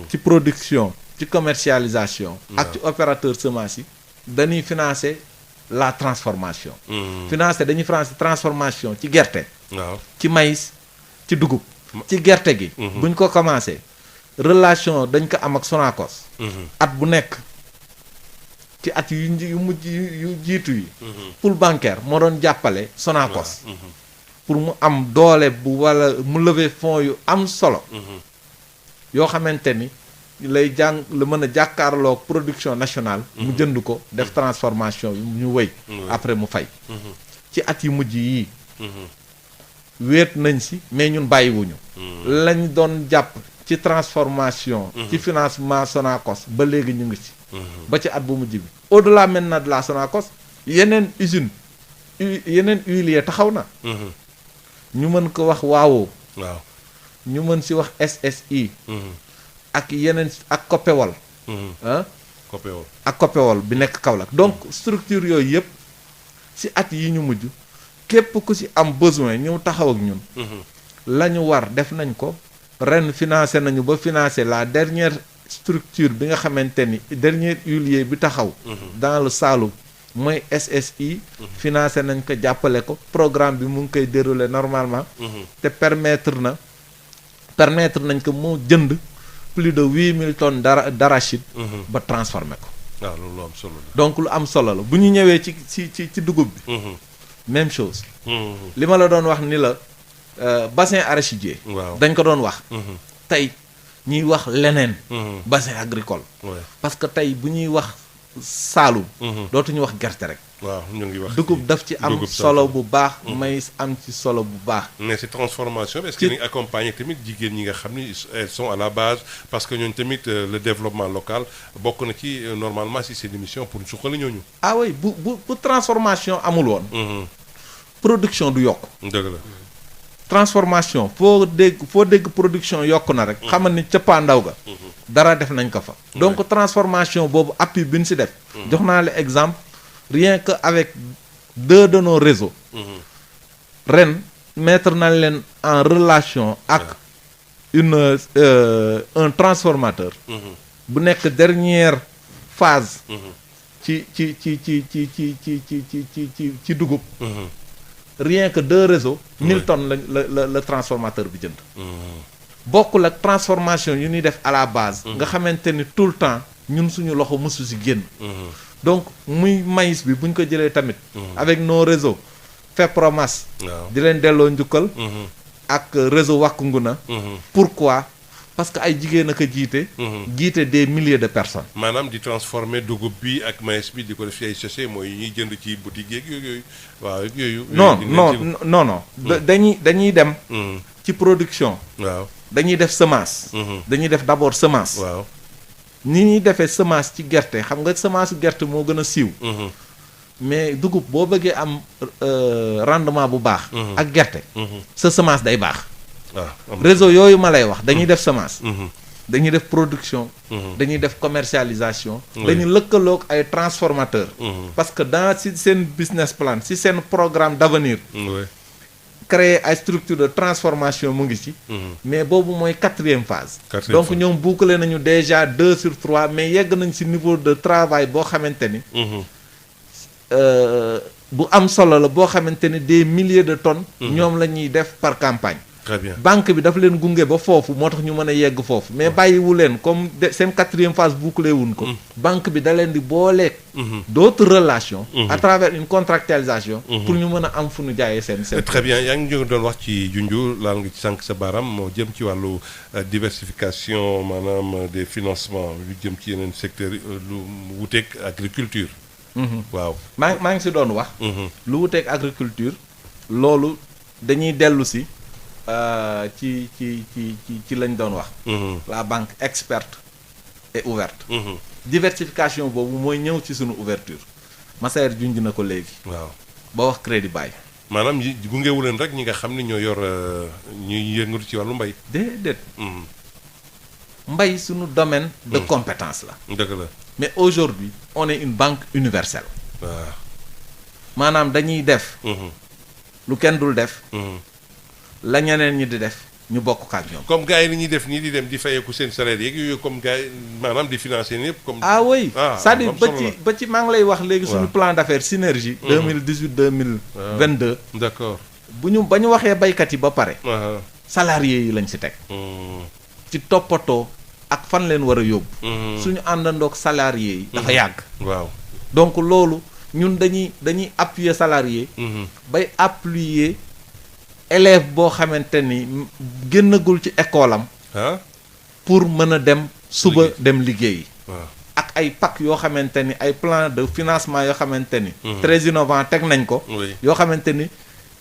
ci production ci commercialisation. ak ci opérateur semence yi dañuy financer la transformation. dañuy financer transformation ci gerte. waaw ci maïs. ci dugub ci gerte gi. buñ ko commencé relation dañ ko am ak Sonacos. at bu nekk ci at yu mujj yu jiitu yi. pool bancaire moo doon jàppale Sonacos. pour mu am doole bu wala mu lever fonds yu am solo. yoo xamante ni lay la mën a jàkkaarloog production nationale. mu jënd ko def transformation ñu wëy. après mu fay. ci at yu mujj yii. wéet nañ si mais ñun bàyyiwuñu. lañ doon jàpp ci transformation. ci financement Sonacos ba léegi ñu ngi ci. ba ci at bu mujj bi. au-delà maintenant de la Sonacos yeneen usine yeneen huiliers taxaw na. ñu mën ko wax waaw. ñu mën si wax SSI. ak yeneen ak Copéol. ak Copéol bi nekk Kaolack donc structure yooyu yëpp si at yi ñu mujj. képp ku ci am besoin ñëw taxaw ak ñun. la ñu war def nañ ko ren financé nañu ba financé la dernière structure bi nga xamante ni dernier huilier bi taxaw. dans le Saloum mooy SSI. financé nañ ko jàppale ko programme bi mu ngi koy dérouler normalement. te permettre nañ ko mu jënd plus de 8000 tonnes d'arachide. ba transformé ko. waaw loolu lu am solo la. donc lu am solo la bu ñu ñëwee ci dugub bi. même chose. li ma la doon wax ni la bassin arachidier. dañ ko doon wax. tey ñuy wax leneen. bassin agricole. parce que tey bu ñuy wax Saalum. dootuñu wax gerte rek. waaw ñu ngi wax dugub daf ci am solo bu baax. maïs am ci solo bu baax. mais ci transformation est-ce que ñu accompagner tamit jigéen ñi nga xam ni elles sont à la base parce que ñooñu tamit le développement local bokk na ci normalement ci seen émission pour suqali ñooñu. ah oui bu transformation amul woon. production du yokk. dëgg la. transformation foo dégg production yokk na rek. xamal ni cëppaandaw ga. dara def nañ ko fa. donc transformation boobu appui bi ñu si def. jox naa la exemple rien que avec 2 de nos réseaux. ren mettre nañ leen en relation ak un transformateur. bu nekk dernière phase. ci dugub. rien que 2 réseaux. 1000 tonnes la transformateur bi jënd. bokkul ak transformation yu ñuy def à la base. nga xamante ni tout le temps ñun suñu loxo mësu si génn. donc muy maïs bi buñ ko jëlee tamit. avec nos réseaux FEPROMAS. di leen delloo njukkal. ak réseau Wack Ngouna. pourquoi parce que ay jigéen a ko jiite. jiite des milliers de personnes. maanaam di transformer dugub bi ak maïs bi di ko def ci ay sachet mooy ñuy jënd ci boutique yeeg yooyu waaw yooyu. non. dañuy dem. ci production. waaw dañuy def semence. dañuy def d'abord semence. waaw ni ñuy defee semence ci gerte xam nga semence gerte moo gën a siiw. mais dugub boo bëggee am rendement bu baax. ak gerte. sa semence day baax. réseau yooyu ma lay wax dañuy def semence. dañuy def production. dañuy def commercialisation. dañuy lëkkaloog ay transformateurs. parce que dans si seen business plan si seen programme d'avenir. créer ay structure de transformation mu ngi ci. mais boobu mooy 4e phase. donc ñoom boucler nañu déjà 2 sur 3 mais yegg nañ ci niveau de travail boo xamante ni. bu am solo la boo xamante ni des milliers de tonnes. ñoom la ñuy def par campagne. très bien banque bi dafa leen gunge ba foofu moo tax ñu mën a yegg foofu mais bàyyiwu leen comme seen 4e phase bouclé wuñ ko. banque bi da leen di booleeg. d'autres relations. à travers une contractualisation. pour ñu mën a am fu ñu jaayee seen. très bien yaa ngi doon wax ci junju laal nga ci sànq sa baaraam moo jëm ci wàllu diversification maanaam des financements yu jëm ci yeneen secteurs lu wuteeg agriculture. waaw maa ngi si doon wax. lu wuteeg agriculture loolu dañuy dellu si. ci lañ doon wax. la banque experte et ouverte. diversification boobu mooy ñëw ci sunu ouverture Massaer junj na ko léegi. waaw ba wax crédit bail. maanaam ñi gungewu leen rek ñi nga xam ne ñoo yor ñuy yëngatu ci wàllu mbay. déedéet. mbay sunu domaine de compétence la. dëgg la mais aujourd'hui on est une banque universelle. waaw maanaam dañuy def. lu kenn dul def. la ñeneen ñi di def ñu bokk ak ñoom. comme gars yi ni ñuy def nii di dem di fayeeku seen salaire yeeg yooyu comme gars yi maanaam di financer ñëpp comme. ah oui c'est-à-dire ba ci maa ngi lay wax léegi suñu plan d'affaires synergie. 2018 2022. d'accord ba ñu waxee baykat yi ba pare. salariés yi lañ ci teg. ci toppatoo ak fan leen war a yóbbu. suñu àndandoog salariés yi. dafa yàgg. waaw donc loolu ñun dañuy appuyer salarié. bay appuyer. élève boo xamante ni génnagul ci école am. pour mën a dem suba dem liggéeyi. ak ay PAC yoo xamante ni ay plan de financement yoo xamante ni. très innovant teg nañ ko. yoo xamante ni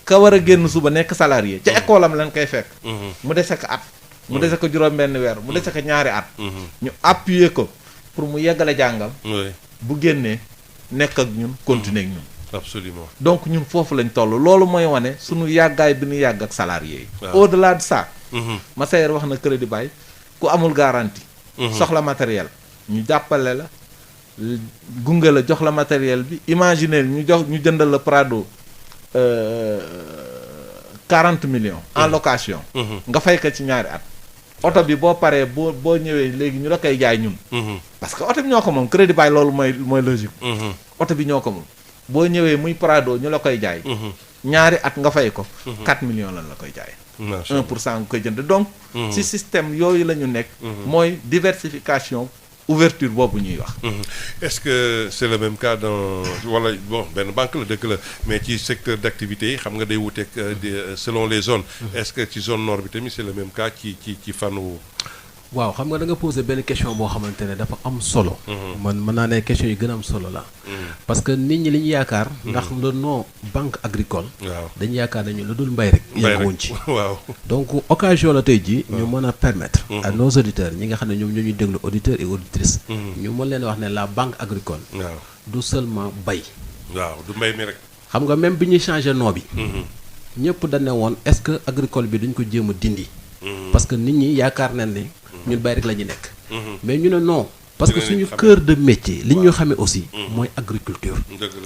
ka war a génn suba nekk salarié ca école am lañ koy fekk. mu dese ko at. mu dese ko juróom-benn weer mu dese ko ñaari at. ñu appuyer ko pour mu yeggale jàngam. bu génnee nekk ak ñun continuer ak ñun. absolument donc ñun foofu lañ toll loolu mooy wane suñu yàggaay bi ñu yàgg ak salariés yi. au-delà de ça. Massaer wax na crédit bail ku amul garantie. soxla matériel ñu jàppale la gunge la jox la matériel bi imaginer ñu jëndal la Prado 40 millions. en location. nga fay ko ci ñaari at. oto bi boo paree boo ñëwee léegi ñu la koy jaay ñun. parce que oto bi ñoo ko moom crédit bail loolu mooy logique. oto bi ñoo ko moom. boo ñëwee muy Prado ñu la koy jaay. ñaari at nga fay ko. 4 millions lan la koy jaay. 1% nga koy jënd donc. ci système yooyu la ñu nekk. mooy diversification ouverture boobu ñuy wax. est-ce que c'est le même cas dans wala bon benn banque la dëkk la mais ci secteur d'activité yi xam nga day wuteeg selon les zones. est-ce que ci zone nord bi tamit c'est le même cas ci fànn. waaw xam nga da nga posé benn question boo xamante ne dafa am solo. man mën naa ne question yi gën a am solo la. parce que nit ñi li ñu yaakaar. ndax le nom banque agricole. waaw dañu yaakaar nañu lu dul mbay rek. yegguwuñ ci waaw. donc occasion la tey jii. ñu mën a permettre. à nos auditeurs ñi nga xam ne ñoom ñoo ñuy déglu auditeurs et auditrices. ñu mën leen wax ne la banque agricole. waaw du seulement bay. waaw du mbay mi rek. xam nga même bi ñuy changé nom bi. ñëpp dañ ne woon est-ce que agricole bi duñ ko jéem a dindi. parce que nit ñi yaakaar nañ ne. ñun bay rek la ñu nekk. mais ñu ne non parce que suñu cœur de métier li ñu xamee aussi mooy agriculture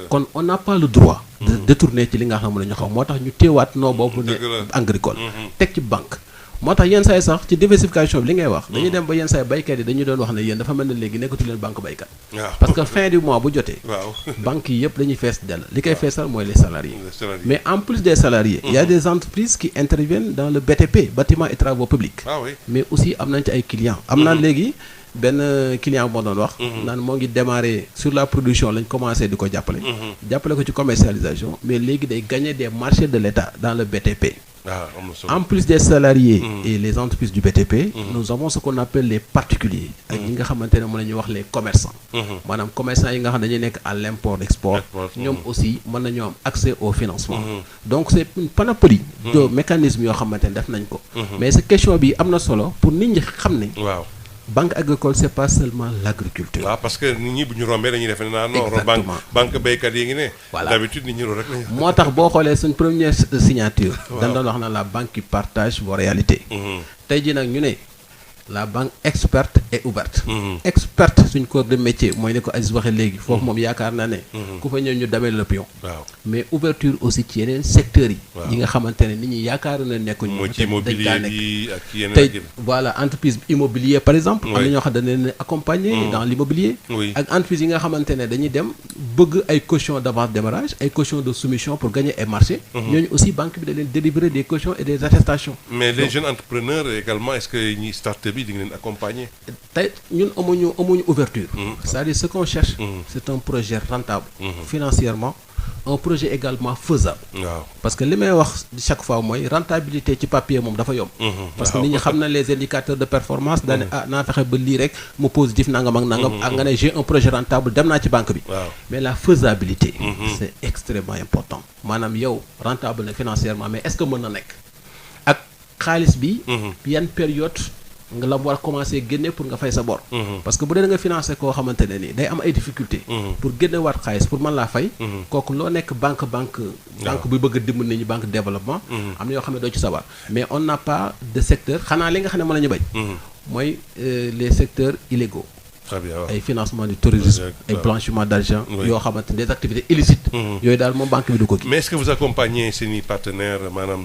kon on n'a pas le droit de détourner ci li nga xam ne ñu xam moo tax ñu téewaat noo boobu ne agricole teg ci banque moo tax yenn saa yi sax ci diversification bi li ngay wax dañuy dem ba yenn saa yi baykat yi dañuy doon wax ne yéen dafa mel ne léegi nekkatu leen banque baykat parce que fin du mois bu jotee banques yi yëpp dañuy fees dell li koy feesal mooy les salariés mais en plus des salariés il y a des entreprises qui interviennent dans le BTP bâtiment et travaux publics mais aussi am nañ ci ay clients am naa léegi benn client moo doon wax naan moo ngi démarrer sur la production lañ commencé di ko jàppale ko ci commercialisation mais léegi day gagner des marchés de l'État dans le BTP. En plus des salariés et les entreprises du BTP, nous avons ce qu'on appelle les particuliers ak ñi nga xamante ne mën nañu wax les commerçants maanaam commerçants yi nga xam ne dañuy nekk à l'import export ñoom aussi mën nañoo am accès au financement donc c'est une panoplie de mécanismes yoo xamante ne def nañ ko mais cette question bi am na solo pour nit ñi xam ne banque agricole c'est pas seulement l'agriculture. waaw parce que nit ñi bu ñu rombee dañuy def ne non banque béykat yi ngi ne. voilà d'habitude nit ñi loolu rek lañu. moo tax boo xoolee suñ première signature. dañ doon wax na la banque qui partage vos réalités. tey jii nag ñu ne la banque experte et ouverte. Experte suñ corps de métier mooy ne ko Aziz waxee léegi foofu moom yaakaar naa ne. ku fa ñëw ñu damee le pion. mais ouverture aussi ci yeneen secteurs yi. yi nga xamante ne nit ñi yaakaar na nekkuñu. mooy ci immobilier yi ak yeneen tey voilà entreprise immobilier par exemple. am na ñoo xam ne dañ leen accompagner dans l'immobilier. ak entreprise yi nga xamante ne dañuy dem bëgg ay caution d'avance démarrage ay caution de soumission pour gagner ay marchés. ñooñu aussi banque bi da leen délivrer des cautions et des attestations. mais les jeunes entrepreneurs également est-ce que ñi start-up di nga leen accompagner. tey ñun amuñu ouverture. c'est-à-dire ce qu'on cherche. c'est un projet rentable. Financièrement un projet également faisable. parce que li may wax chaque fois mooy rentabilité ci papier moom dafa yomb. parce que nit ñi xam na les indicateurs de performance daane naa fexe ba lii rek mu positif nangam ak nangam. ak nga ne j'ai un projet rentable dem naa ci banque bi. mais la faisabilité. c'est extrêmement important maanaam yow rentable na financièrement mais est-ce que mën na nekk ak xaalis bi. yan période. nga la war commencer génne pour nga fay sa bor. parce que bu dee da nga financer koo xamante ne nii day am ay difficultés. pour génne waat xaalis pour mën laa fay. kooku loo nekk banque bu bëgg a dimbali nit ñi banque développement. am na yoo xam ne doo ci sabar mais on n'a pas de secteur xanaa li nga xam ne mën nañu bañ. mooy les secteurs illégaux. ay financement du terrorisme ay blanchiment d'argent yoo xamante des activités illicites yooyu daal moom banque bi du ko kii. mais est-ce que vous accompagnez seeni partenaires maanaam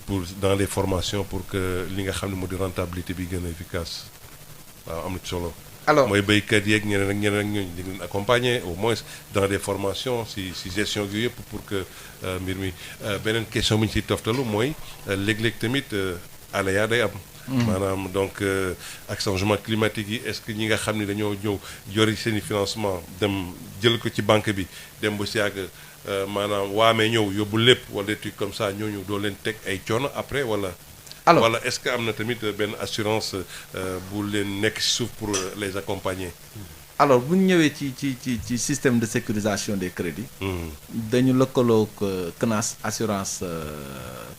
pour dans les formations pour que li nga xam ne moo di rentabilité bi gën a efficace waaw am na ci solo. alors mooy béykat yeeg ñeneen ak ñeneen ak ñooñu di leen accompagner au moins dans des formations si gestion gi yëpp pour que mbir mi beneen question bu ñu ciy toftalu mooy léeg-léeg tamit aléa day am. maanaam donc ak changement climatique yi est-ce que ñi nga xam ne dañoo ñëw jori seen i financement dem jël ko ci banque bi dem ba si yàgg maanaam waamee ñëw yóbbu lépp wala des trucs comme ça ñooñu doo leen teg ay coono après wala. alors wala est-ce que am na tamit benn assurance bu leen nekk si suuf pour les accompagner. alors bu ñu ñëwee ci système de sécurisation des crédits. dañu lëkkaloo CNAS assurance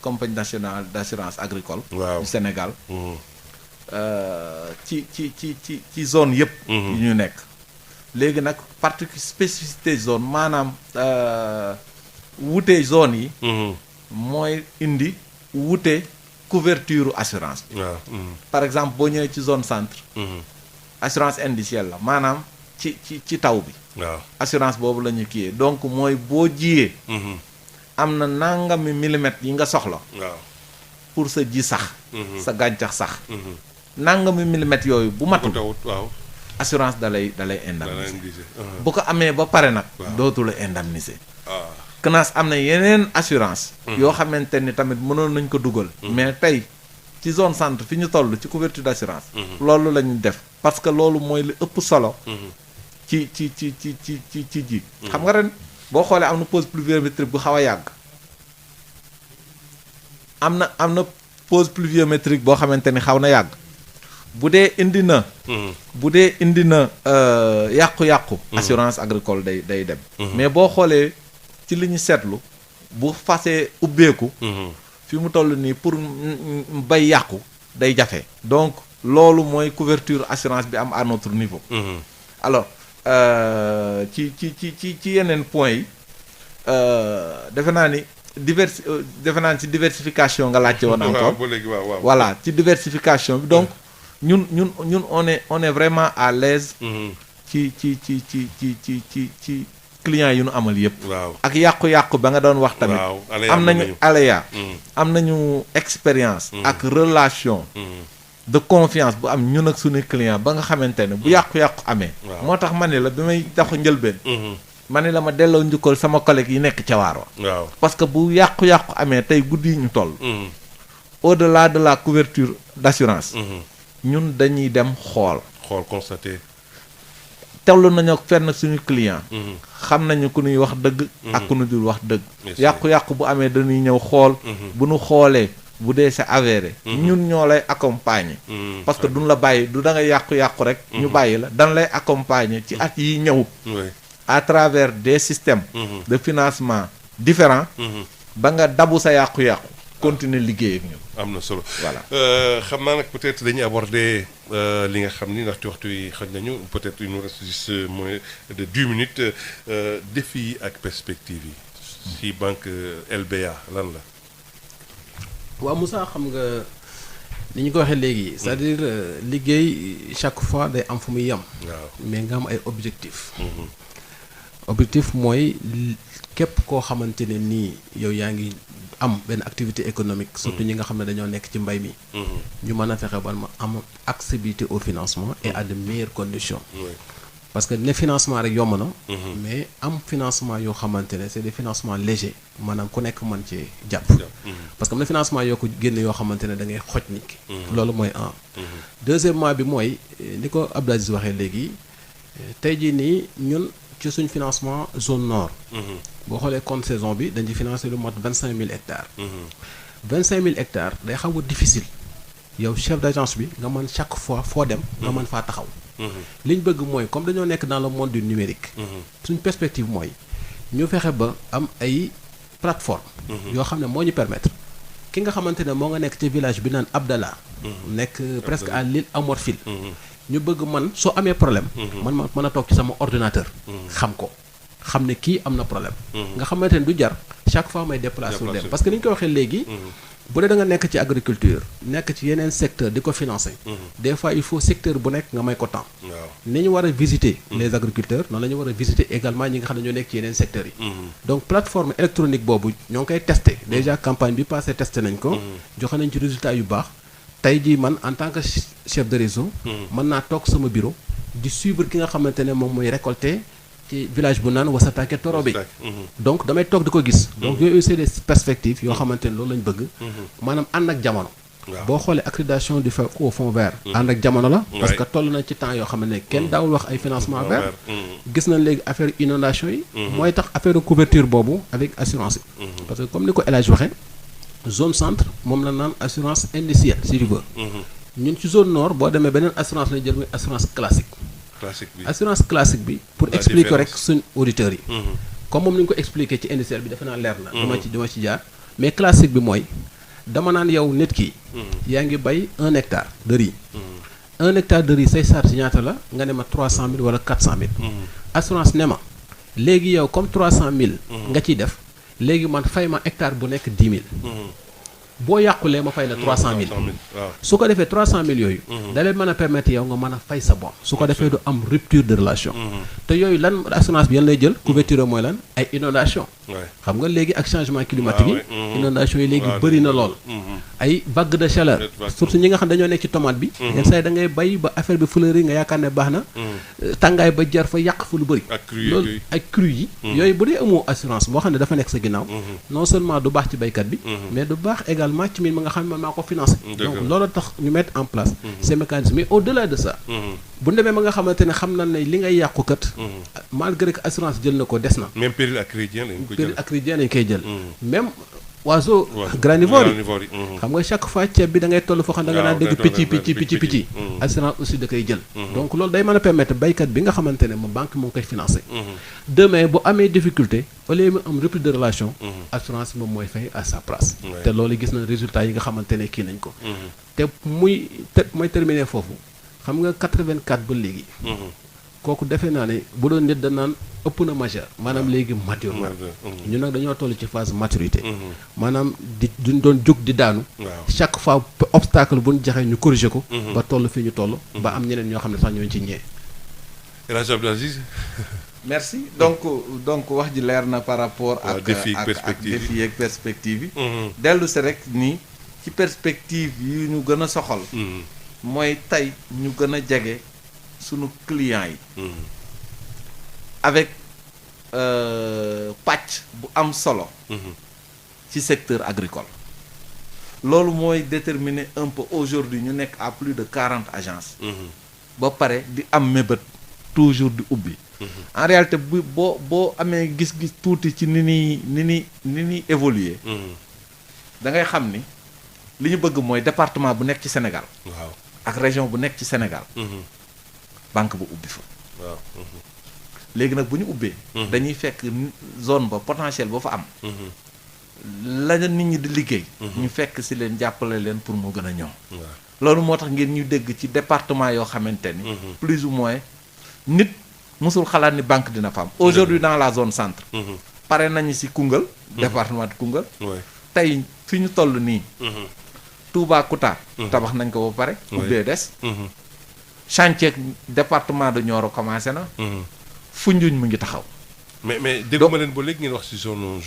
compagnie nationale d'assurance agricole. du Sénégal. ci zone yëpp. yu ñu nekk. léegi nag spécificité zone maanaam wuute zone yi. mooy indi wuute couverture assurance bi. par exemple boo ñëwee ci zone centre. assurance indicielle la maanaam ci taw bi. assurance boobu la ñu kiiyee donc mooy boo jiyee. am na nangami millimètres yi nga soxla. pour sa ji sax. sa gàncax sax. nangami millimètres yooyu bu matul. assurance da lay indemniser. bu ko amee ba pare nag. dootu la indemniser. CNAS am na yeneen assurance. yoo xamante ni tamit mënoon nañ ko dugal. mais tey ci zone centre fi ñu toll ci couverture d'assurance. loolu la ñu def parce que loolu mooy li ëpp solo. ci ji. xam nga ren boo xoolee am na pause pluviométrique bu xaw a yàgg. am na pause pluviométrique boo xamante ni xaw na yàgg. bu dee indi na yàqu-yàqu. assurance agricole day dem. mais boo xoolee ci li ñu seetlu bu fasee ubbeeku. fi mu toll nii pour bay yàqu day jafe. donc loolu mooy couverture assurance bi am à notre niveau. alors ci yeneen points yi defe naa ni ci diversification nga laajte woon encore. waaw. voilà ci diversification bi donc ñun on est vraiment à l'aise ci clients yu ñu amal yëpp. waaw ak yàqu-yàqu ba nga doon wax tamit. am nañu aléa am nañu expérience. ak relation. de confiance bu am ñun ak suñu client ba nga xamante ne bu yàqu-yàqu amee. moo tax ma ne la bi may tax njëlbeen. ma ne la ma delloo njukkal sama collègue yi nekk ca waar wa. waaw parce que bu yàqu-yàqu amee tey guddi yi ñu toll. au-delà de la couverture d'assurance. ñun dañuy dem xool constater. tellu nañu fenn suñu client. xam nañu ku ñuy wax dëgg. ak ku ñu dul wax dëgg. yàqu-yàqu bu amee dañuy ñëw xool. bu ñu xoolee bu dee c'est avéré. ñun ñoo lay accompagner. parce que duñ la bàyyi du da nga yàqu-yàqu rek. ñu bàyyi la dañ lay accompagner ci at yi ñëw. à travers des systèmes. de financement différents. ba nga dabu sa yàqu-yàqu. continuer liggéey ak ñun. am na solo voilà. xam naa nag peut-être dañuy aborder li nga xam ni ndaxte waxtu yi xaj nañu peut-être il nous reste juste moins de 10 minutes défis yi ak perspectives yi. ci banque LBA lan la. waaw Moussa xam nga ni ñu ko waxee léegi. c'est-à-dire liggéey chaque fois day am fu muy yem. waaw mais nga am ay objectifs. objectif mooy képp koo xamante ne nii yow yaa ngi am benn activité économique. surtout ñi nga xam ne dañoo nekk ci mbay mi. ñu mën a fexe ba ma am accessibilité au financement et à de meilleures conditions. parce que ne financement rek yomb na. mais am financement yoo xamante ne c'est des financements légers maanaam ku nekk mën ci jàpp. parce que am na financement yoo ko génne yoo xamante ne da ngay xoj nit ki. loolu mooy un. deuxièmement bi mooy ni ko Abdou Aziz waxee léegi tey jii nii ñun ci suñ financement zone nord. boo xoolee compte saison bi dañ ci financé lu mot 25000 hectares. 25000 hectares day xaw a difficile yow chef d'agence bi nga mën chaque fois foo dem nga mën faa taxaw. li ñu bëgg mooy comme dañoo nekk dans le monde du numérique. suñ perspective mooy ñu fexe ba am ay plateforme yoo xam ne moo ñu permettre ki nga xamante ne moo nga nekk ci village bi naan Abdallah. nekk presque à l'île Amorphile. ñu bëgg man soo amee problème. man ma mën a toog ci sama ordinateur. xam ko xam ne kii am na problème. nga xamante ne du jar chaque fois may déplacer dem parce que ni ñu ko waxee léegi. bu dee da nga nekk ci agriculture nekk ci yeneen secteur di ko financer. des fois il faut secteur bu nekk nga may ko temps. ni ñu war a visiter les agriculteurs noonu la ñu war a visiter également ñi nga xam ne ñoo nekk ci yeneen secteurs yi. donc plateforme électronique boobu ñoo ngi koy tester déjà campagne bi passé testé nañ ko. joxe nañ ci résultat yu baax. tey jii man en tant que chef de réseau. mën naa toog sama bureau di suivre ki nga xamante ne moom mooy récolter ci village bu naan Wasatake Toro bi. donc damay toog di ko gis. donc yooyu c'est des perspectives yoo xamante ne loolu lañ bëgg. maanaam ànd ak jamono. boo xoolee accréditation du au fonds vert. ànd ak jamono la. parce que toll na ci temps yoo xam ne kenn daawul wax ay financement vert. gis nañ léegi affaire inondation yi. mooy tax affaire couverture boobu avec assurance yi. parce que comme ni ko El Hadj waxee. zone centre moom la naan assurance indicielle si tu veux. ñun ci zone nord boo demee beneen assurance lañu jël muy assurance classique. assurance classique bi pour expliquer rek suñ auditeurs yi. comme moom ni ñu ko expliquer ci indicielle bi defe naa leer na. dama ci jaar mais classique bi mooy dama naan yow nit ki. yaa ngi bay 1 hectare de riz. 1 hectare de riz say charge ñaata la nga ne ma 300000 wala 400000. assurance ne ma léegi yow comme 300000. nga ciy def. léegi man fay ma hectare bu nekk 10 000. boo yàqulee ma fay la 300 000. su ko defee 300 000 yooyu. da leen mën a permettre yow nga mën a fay sa bon. su ko defee du am rupture de relation. te yooyu lan assurance bi yan lay jël. couverture mooy lan ay inondation xam nga léegi ak changement climatique yi. inondation yi léegi bëri na lool. ay vague de chaleur. surtout ñi nga xam dañoo nekk ci tomate bi. yenn saa yi da ngay bay ba affaire bi fleurir nga yaakaar ne baax na. tàngaay ba jar fa yàq fa lu bëri. loolu ak cru yi. yooyu bu dee amoo assurance boo xam ne dafa nekk sa ginnaaw. non seulement du baax ci baykat bi. mais du baax également ci mi nga xam ne man maa ko financé. donc loolu tax ñu mettre en place ces mécanismes mais au-delà de ça. bu demee ma nga xamante ne xam na ne li ngay yàqu kat. malgré que assurance jël na ko des na. même péril acridien lañ koy jël péril acridien lañ koy jël. même oiseau granivore yi xam nga chaque fois ceeb bi da ngay toll foo xam da nga naan dégg picc assurance aussi da koy jël. donc loolu day mën a permettre baykat bi nga xamante ne ma banque moo koy financé. demain bu amee difficulté au lieu mu am rupture de relation. assurance moom mooy fay à sa place. te loolu gis na résultat yi nga xamante ne kii nañ ko. te mooy terminer foofu xam nga 84 ba léegi. kooku defe naa ne bu doon nit da naan ëpp na majeur maanaam léegi mature na ñun nag dañoo toll ci phase maturité maanaam duñ doon jóg di daanu chaque fois obstacle bu ñu jaxee ñu corriger ko ba toll fi ñu toll ba am ñeneen ñoo xam ne sax ñooñu ci ñee El Hadj Abdou Aziz merci donc wax ji leer na par rapport ak défi ak perspective yi dellu si rek nii ci perspective yi ñu gën a soxal mooy tey ñu gën a jege sunu clients yi avec pàcc bu am solo ci secteur agricole loolu mooy déterminer un peu aujourd'hui ñu nekk à plus de 40 agences ba pare di am mébét toujours di ubbi en réalité boo amee gis-gis tuuti ci ni ñuy évoluer da ngay xam ni li ñu bëgg mooy département bu nekk ci Sénégal waaw ak région bu nekk ci Sénégal banque bu ubbi fa waaw léegi nag bu ñu ubbee dañuy fekk zone ba potentiel ba fa am la nit ñi di liggéey ñu fekk si leen jàppale leen pour mu gën a ñëw loolu moo tax ngeen ñu dégg ci département yoo xamante ni plus ou moins nit musul xalaat ni banque dina fa am aujourd'hui dans la zone centre pare nañu si Koungheul département de Koungheul tey fi ñu toll nii Toubacouta tabax nañ ko ba pare ubbee des chantier département de Nioro commencé na Foundiougne mu ngi taxaw mais dégguma leen ba léegi ngeen wax ci zone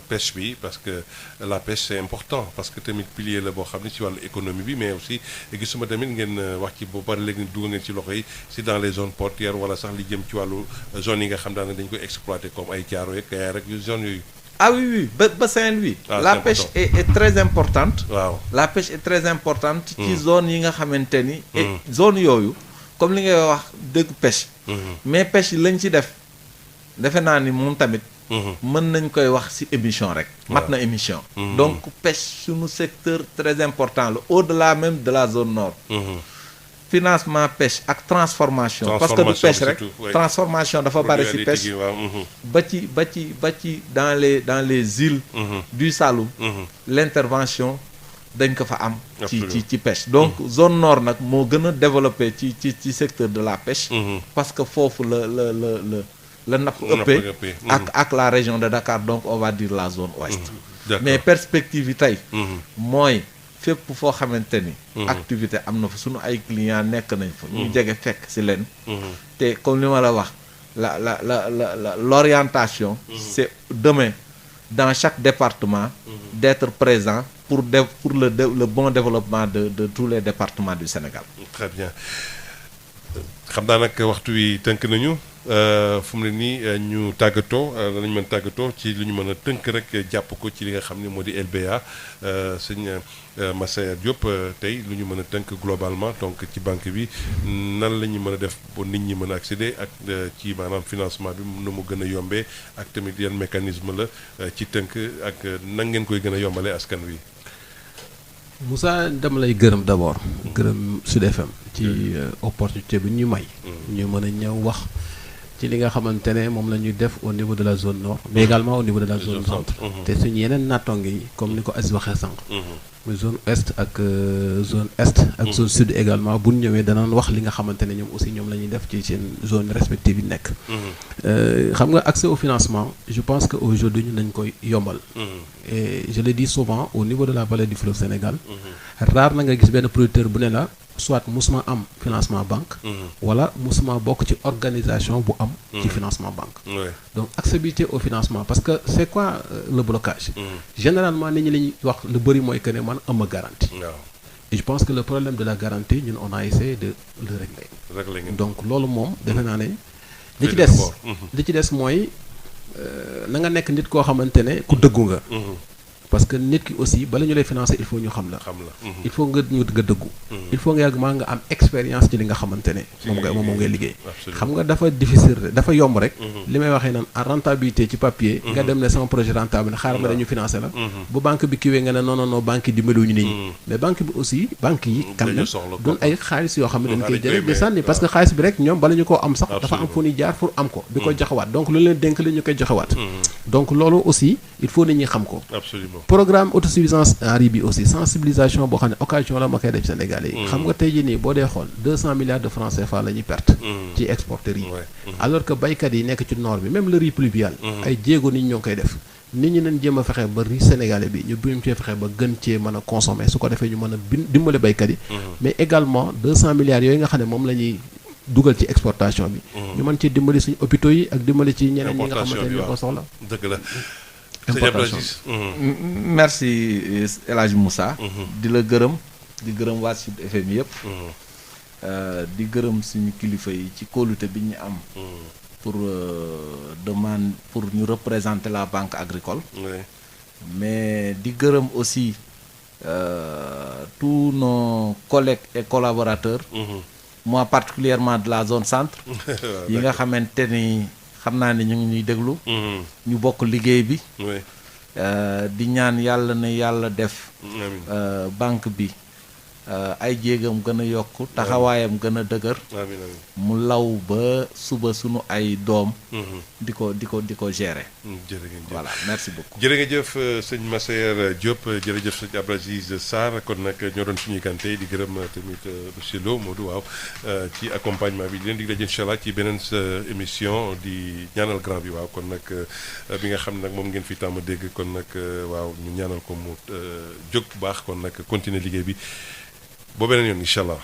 pêche bi parce que la pêche c'est important parce que tamit pilier la boo xam ne ci wàllu économie bi mais aussi gisuma tamit ngeen wax ci boo bari léegi dugal ngeen ci loxo yi ci dans les zones portuaires wala sax li jëm ci wàllu zone yi nga xam daanaka dañu koy exploiter comme ay Thiaroye ak Kayar rek zone yooyu. ah oui ba Saint-Louis. La pêche est très importante. waaw la pêche est très importante. ci zone yi nga xamante ni. et zone yooyu comme li ngay wax dëgg pêche. mais pêche yi lañ ci def. defe naa ni moom tamit mën nañ koy wax ci émission rek mat na émission donc pêche suñu secteur très important la au-delà même de la zone nord financement pêche ak transformation parce que du pêche rek transformation dafa bari ci pêche ba ci dans les îles du Saloum l'intervention dañ ko fa am ci pêche donc zone nord nag moo gën a développé ci secteur de la pêche parce que foofu la napp ëppee ak la région de Dakar donc on va dire la zone ouest mais perspective yi tey mooy fépp foo xamante ni activité am na fa suñu ay clients nekk nañ fa ñu jege fekk ci leen te comme li ma la wax l'orientation c'est demain dans chaque département d'être présent pour le bon développement de tous les départements du Sénégal. Très bien xam naa nag waxtu wi tënk nañu fu mu ne nii ñu tàggatoo danañ mën tàggatoo ci lu ñu mën a tënk rek jàpp ko ci li nga xam ne moo di LBA sëñ Massaer Diop tey lu ñu mën a tënk globalement donc ci banque bi nan la ñu mën a def ba nit ñi mën a accéder ak ci maanaam financement bi nu mu gën a yombee ak tamit yan mécanisme la ci tënk ak nan ngeen koy gën a yombalee askan wi. Moussa dama lay gërëm d'abord gërëm Sud FM ci opportunité bi ñu may ñu mën a ñëw wax ci li nga xamante ne moom la ñuy def au niveau de la zone nord mais également au niveau de la zone centre te suñu yeneen nattonge yi comme ni ko Aziz waxee sànq muy zone ouest ak zone est ak zone sud également bu ñu ñëwee danaan wax li nga xamante ne ñoom aussi ñoom la ñuy def ci seen zone respective yi nekk xam nga accès au financement je pense que aujourd'hui ñu nañ koy yombal et je le dis souvent au niveau de la vallée du fleuve Sénégal rare na nga gis benn producteur bu ne la soit musuma am financement banque wala musuma bokk ci organisation bu am ci financement banque donc accessibilité au financement parce que c'est quoi le blocage généralement nit ñi li ñuy wax lu bëri mooy que ne man am garantie et je pense que le problème de la garantie ñun on a essayé de le régler donc loolu moom defe naa ne li ci des mooy na nga nekk nit koo xamante ne ku dëggu nga parce que nit ki aussi bala ñu lay financer il faut ñu xam la il faut nga dëggu il faut nga yàgg maa nga am expérience ci li nga xamante ne moom ngay liggéey xam nga dafa difficile dafa yomb rek li may waxee naan en rentabilité ci papier nga dem ne sama projet rentable ne xaaral ma dañu financer la bu banque bi kiwee nga ne non banque yi dimbaliwuñu nit ñi mais banque bi aussi banque yi quand même doon ay xaalis yoo xam ne dañ koy jël di sànni parce que xaalis bi rek ñoom bala ñu koo am sax dafa am fu ñuy jaar pour am ko di ko joxewaat donc lu leen dénk la ñu koy joxewaat donc loolu aussi il faut nit ñi xam ko solo. programme autosuffisance en riz bi aussi sensibilisation boo xam ne occasion la ma koy def Sénégalais yi. xam nga tey jii nii boo dee xool 200 milliards de francs CFA la ñuy perte. ci exporteurs yi. alors que baykat yi nekk ci nord bi même le riz pluvial. ay jéego nit ñoo ngi koy def. nit ñi nañ jéem a fexe ba riz sénégalais bi ñu buñu cee fexe ba gën cee mën a consommer su ko defee ñu mën a dimbale baykat yi. mais également 200 milliards yooyu nga xam ne moom la ñuy dugal ci exportation bi. ñu mën ci dimbali suñu hôpitaux yi ak dimbali ci ñeneen ñi nga xamante ne ñoo ko soxla. dëgg la. importation merci El Hadj Moussa. di la gërëm di gërëm waa Sud FM yëpp. di gërëm suñu kilifa yi ci kóolute bi ñu am. pour demande pour ñu représenter la banque agricole. mais di gërëm aussi tous nos collègues et collaborateurs. moi particulièrement de la zone centre. yi nga xamante ni xam naa ne ñu ngi ñuy déglu. ñu bokk liggéey bi. di ñaan yàlla na yàlla def. banque bi ay jéegam gën a yokk taxawaayam gën a dëgër. mu law ba suba sunu ay doom. di ko gérer. jërëjëf voilà merci beaucoup. jërëjëf sëñ Massaer Diop jërëjëf sëñ Abdou Aziz Sarr kon nag ñoo doon suñuy gan tey di gërëm tamit monsieur Lo Modou waaw ci accompagnement bi di leen dig daje incha allah ci beneen émission di ñaanal grand bi waaw kon nag bi nga xam nag moom ngeen fi tàmm dégg kon nag waaw ñu ñaanal ko mu jóg bu baax kon nag continuer liggéey bi boo beneen yoon incha allah.